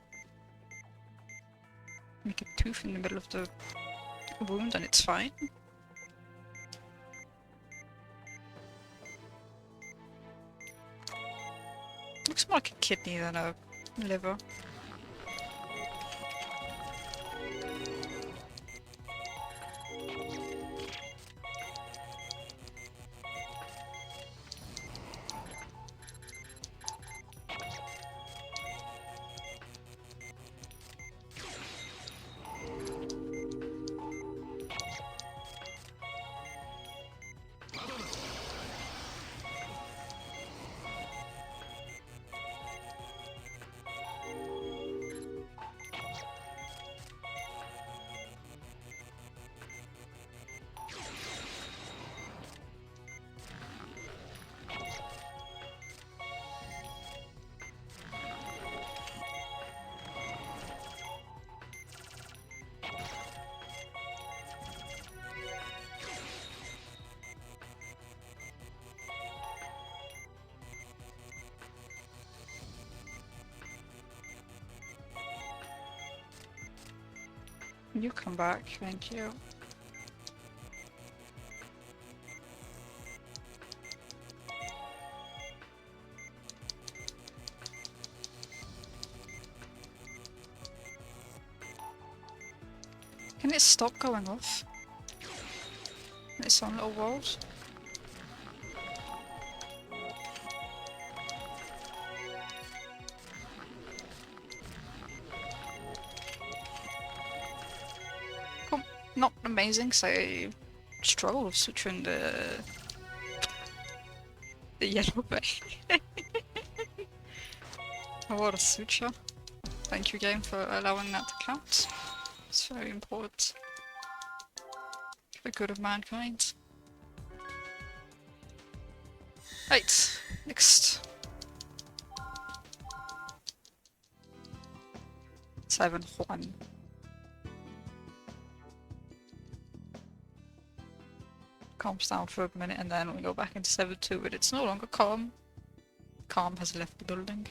Make a tooth in the middle of the wound and it's fine. Looks more like a kidney than a liver. You come back, thank you. Can it stop going off? Its own little walls? Cool. Not amazing, so I struggle with suturing the yellow bay. What a suture. Thank you game for allowing that to count. It's very important. For the good of mankind. Right, next. 7-1. Calms down for a minute and then we go back into 7-2, but it's no longer calm. Calm has left the building.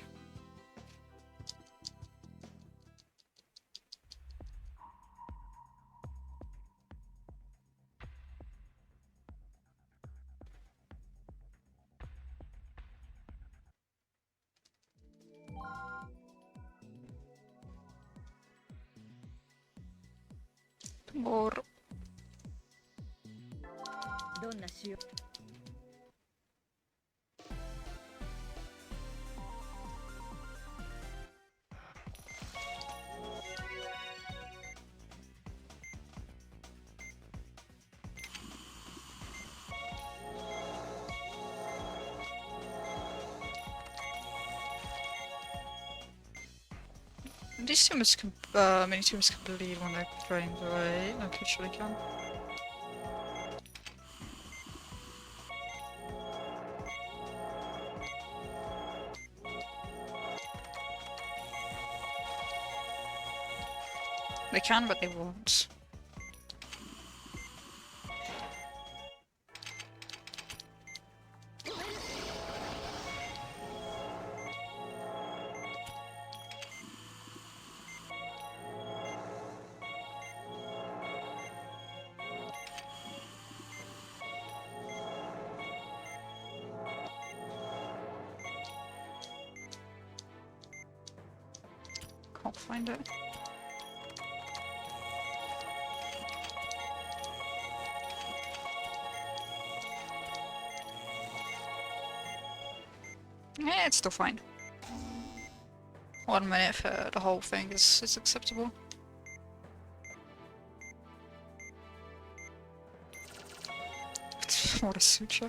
More. These tumors can, many tumors can bleed when they're drained away. I'm pretty sure they can. They can, but they won't. Can't find it. Yeah, it's still fine. 1 minute for the whole thing is acceptable. What a suture.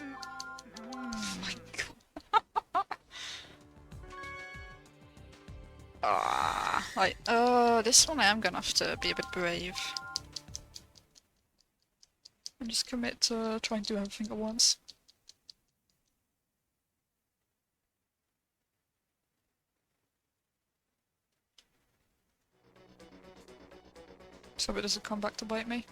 Oh my god. Right, this one I am gonna have to be a bit brave. And just commit to trying to do everything at once. So it doesn't come back to bite me.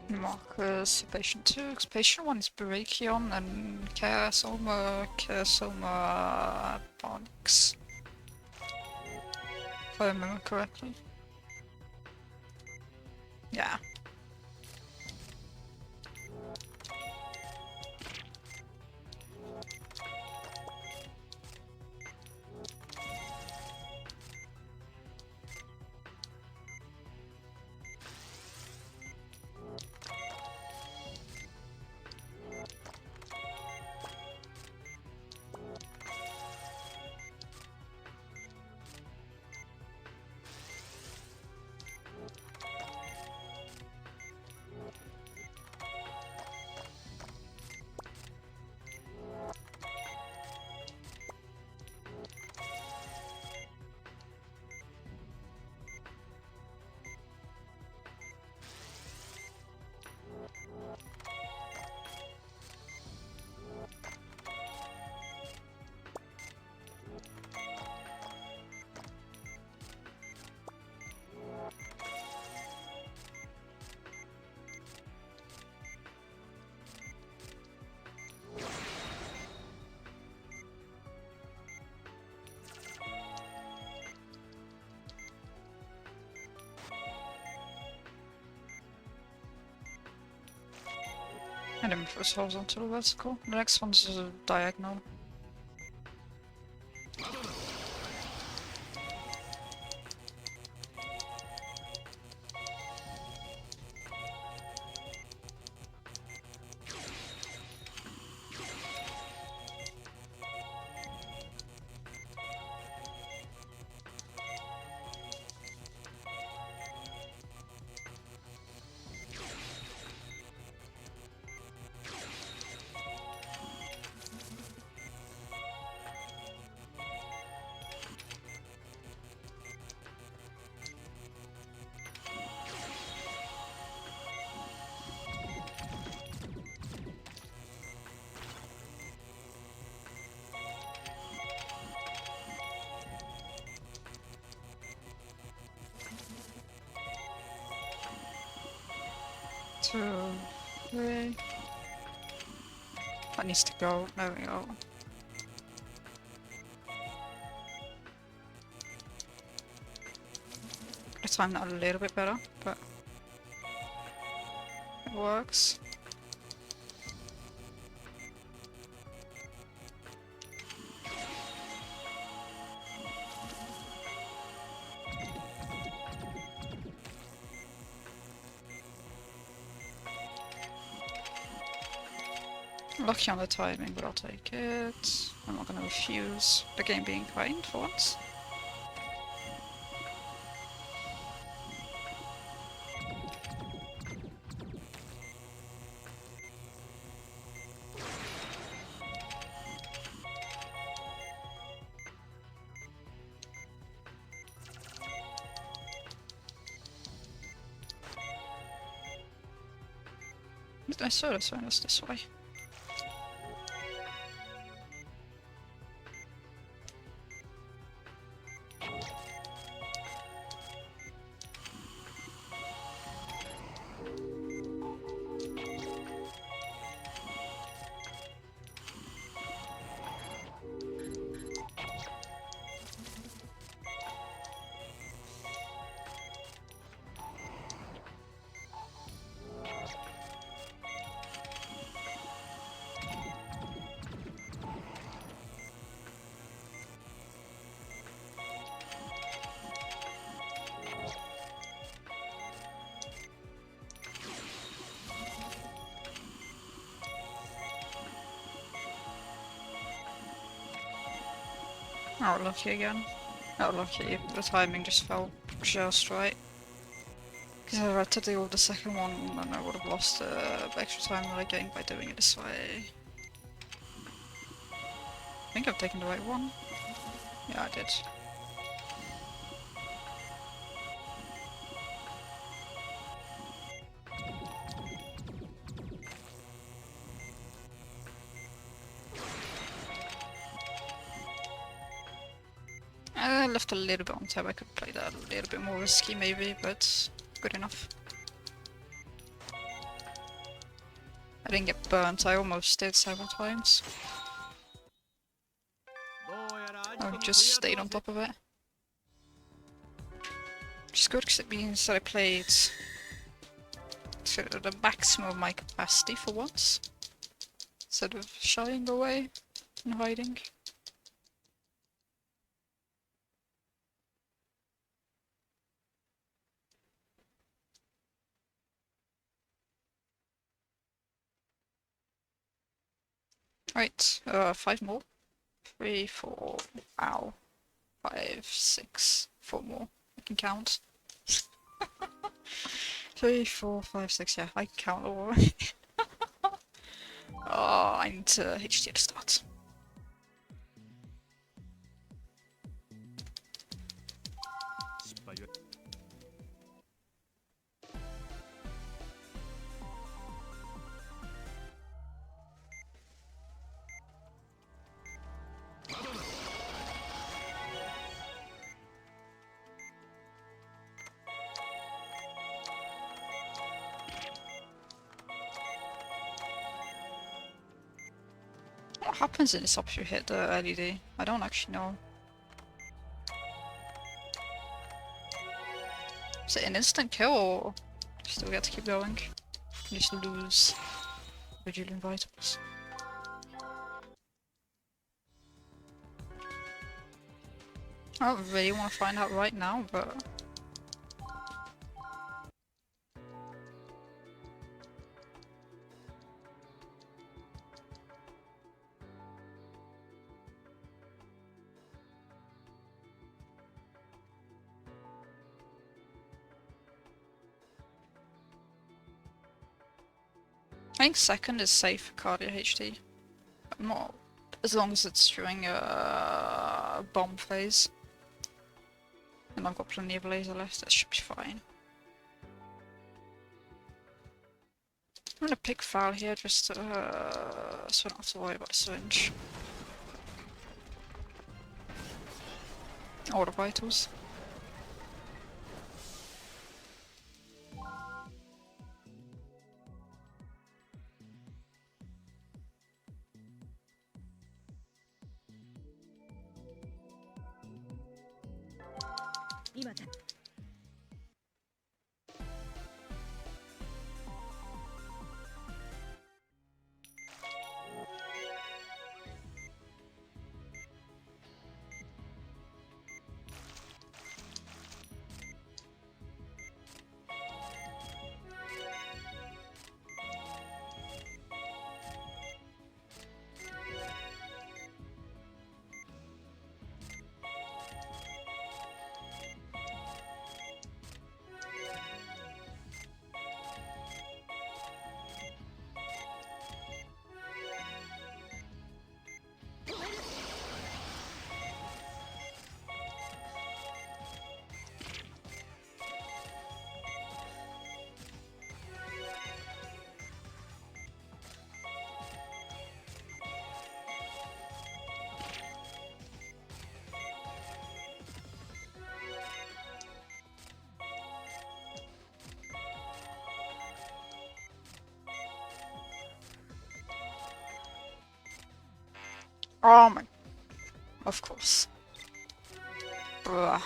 Marcus, patient 2, patient 1 is Brachion and Chaosoma, Bonix. If I remember correctly. Yeah. I didn't press horizontal, vertical. The next one's a diagonal. Two, three. That needs to go. There we go. I timed that a little bit better, but it works. Lucky on the timing, but I'll take it. I'm not gonna refuse the game being kind for once. I saw this one was this way. Oh, lucky again. Not lucky, the timing just felt just right. Because I had to do the second one and I would have lost extra time that I gained by doing it this way. I think I've taken the right one. Yeah, I did. I left a little bit on tab, I could play that a little bit more risky maybe, but good enough. I didn't get burnt, I almost did several times. I just stayed on top of it. Which is good because it means that I played to the maximum of my capacity for once. Instead of shying away and hiding. Right, 5 more. 3, 4, ow. 5, 6, 4 more. I can count. 3, 4, 5, 6, yeah, I can count all. Oh, I need to HT to start. What happens in this if you hit the LED? I don't actually know. Is it an instant kill or still get to keep going? You just lose Vigilant Vitals. I don't really want to find out right now, but I think second is safe for Cardia HT. Not as long as it's during a bomb phase. And I've got plenty of laser left, that should be fine. I'm gonna pick foul here just so I don't have to worry about the switch. Or the vitals. Oh my... Of course. Bruh.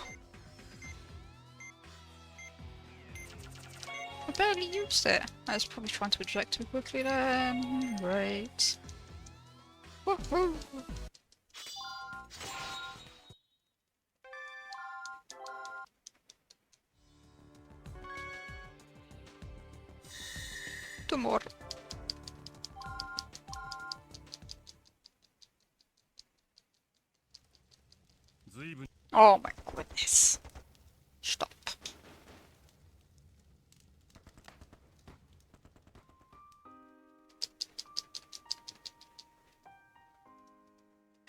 I barely used it. I was probably trying to eject too quickly then. Right. Woohoo! 2 more. Oh my goodness. Stop.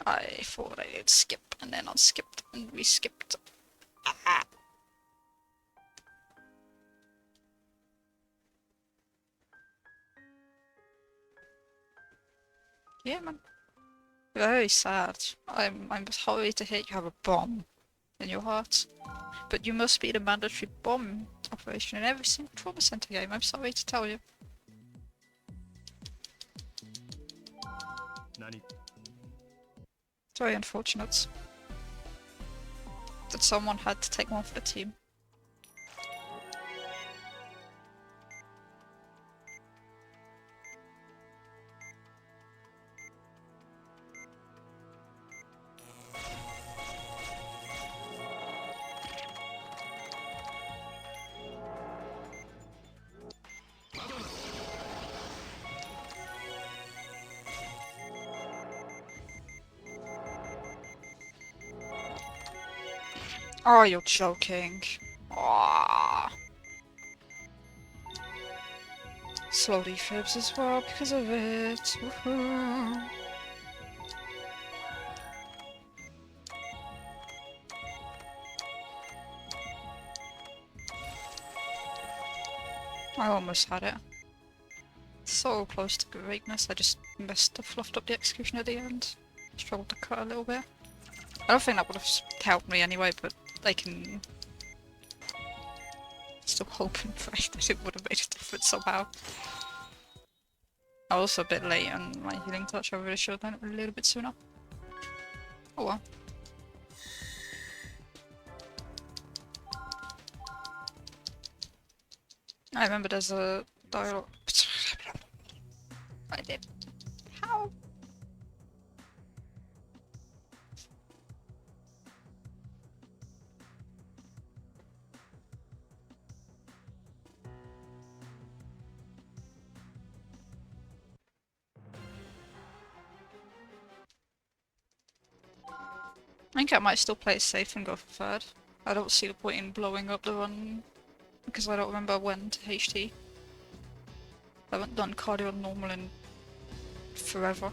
I thought I'd skip and then unskipped and we skipped. Ah. Yeah, man. Very sad. I'm sorry to hear you have a bomb in your heart. But you must be the mandatory bomb operation in every single Trauma Center game. I'm sorry to tell you. 何 It's very unfortunate that someone had to take one for the team. Oh, you're joking. Aww. Slow defibs as well because of it. Woohoo. I almost had it. So close to greatness, I just missed, fluffed up the execution at the end. Struggled to cut a little bit. I don't think that would have helped me anyway, but I can... Still hoping for it that it would have made a difference somehow. I was also a bit late on my healing touch, I really should have done it a little bit sooner. Oh well. I remember there's a dialogue. I did. How? I think I might still play it safe and go for third. I don't see the point in blowing up the run because I don't remember when to HT. I haven't done cardio normal in forever.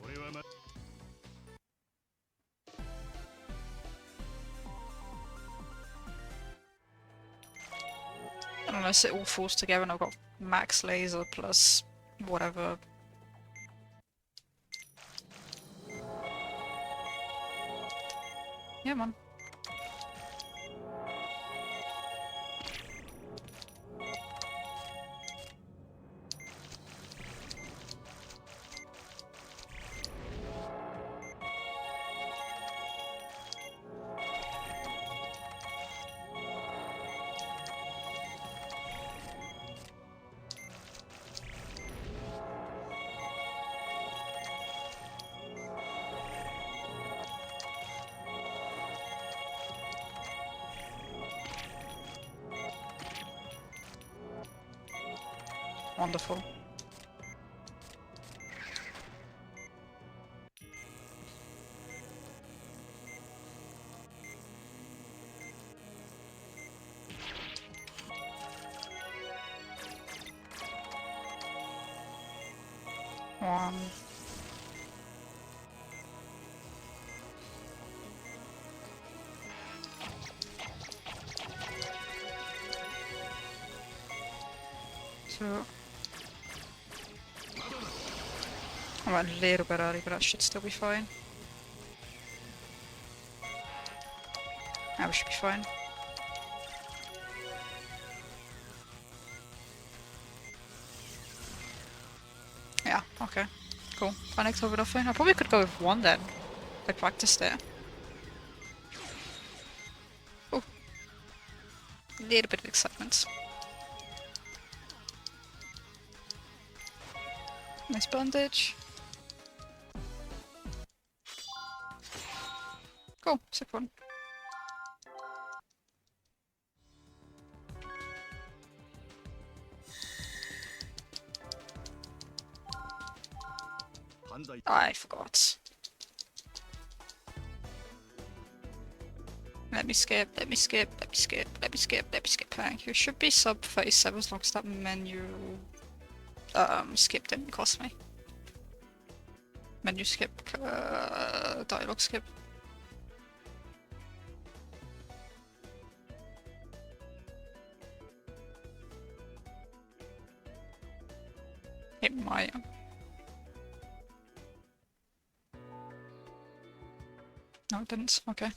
俺はま Unless it all falls together and I've got max laser plus whatever. Yeah, man. Wonderful. One. Two. I went a little bit early, but that should still be fine. Yeah, we should be fine. Yeah, okay. Cool. Panicked over nothing. I probably could go with one then. I practiced it. Oh. A little bit of excitement. Nice bandage. Cool, sick one. I forgot. Let me skip, let me skip, let me skip, let me skip, let me skip. Thank you. Should be sub 37 as long as that menu skip didn't cost me. Menu skip, dialogue skip. It might. No, it didn't. Okay.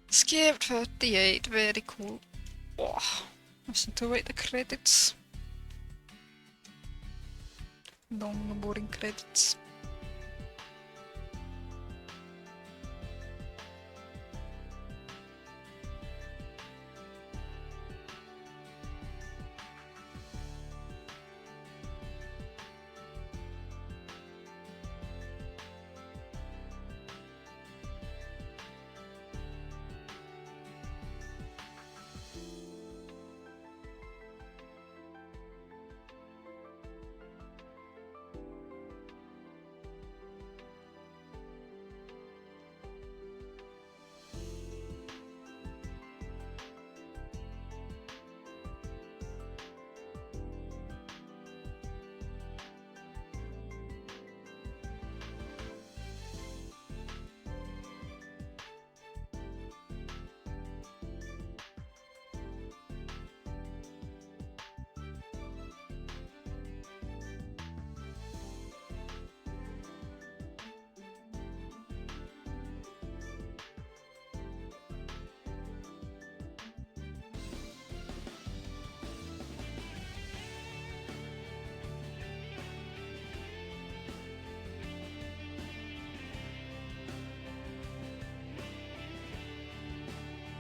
Skipped 38, very cool. Oh, listen to wait the credits. Long boring credits.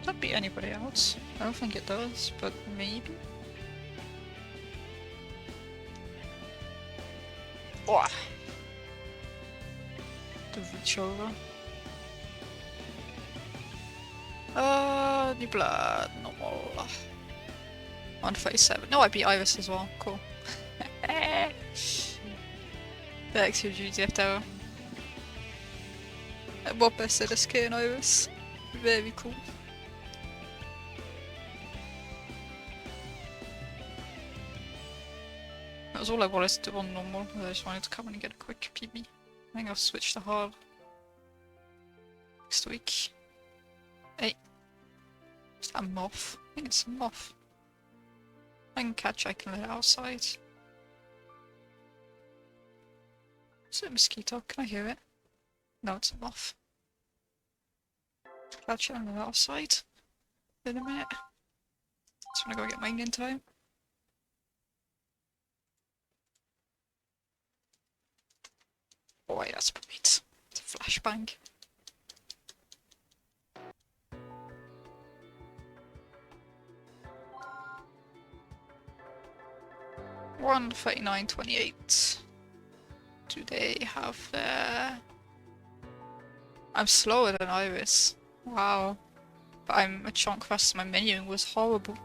Could be anybody else. I don't think it does, but maybe. Oh. To reach over. New blood, normal. 137. No, I beat Iris as well. Cool. The extra GTF tower. What best at SK and Iris. Very cool. That was all I wanted to do on normal. I just wanted to come in and get a quick PB. I think I'll switch to hard next week. Hey. Is that a moth? I think it's a moth. I can catch, I can let it outside. Is it a mosquito? Can I hear it? No, it's a moth. Catch it and let it outside. In a minute. Just wanna go get mine in time. Oh wait, that's great. It's a flashbang. $139.28. Do they have their... I'm slower than Iris. Wow. But I'm a chunk faster. My menuing was horrible.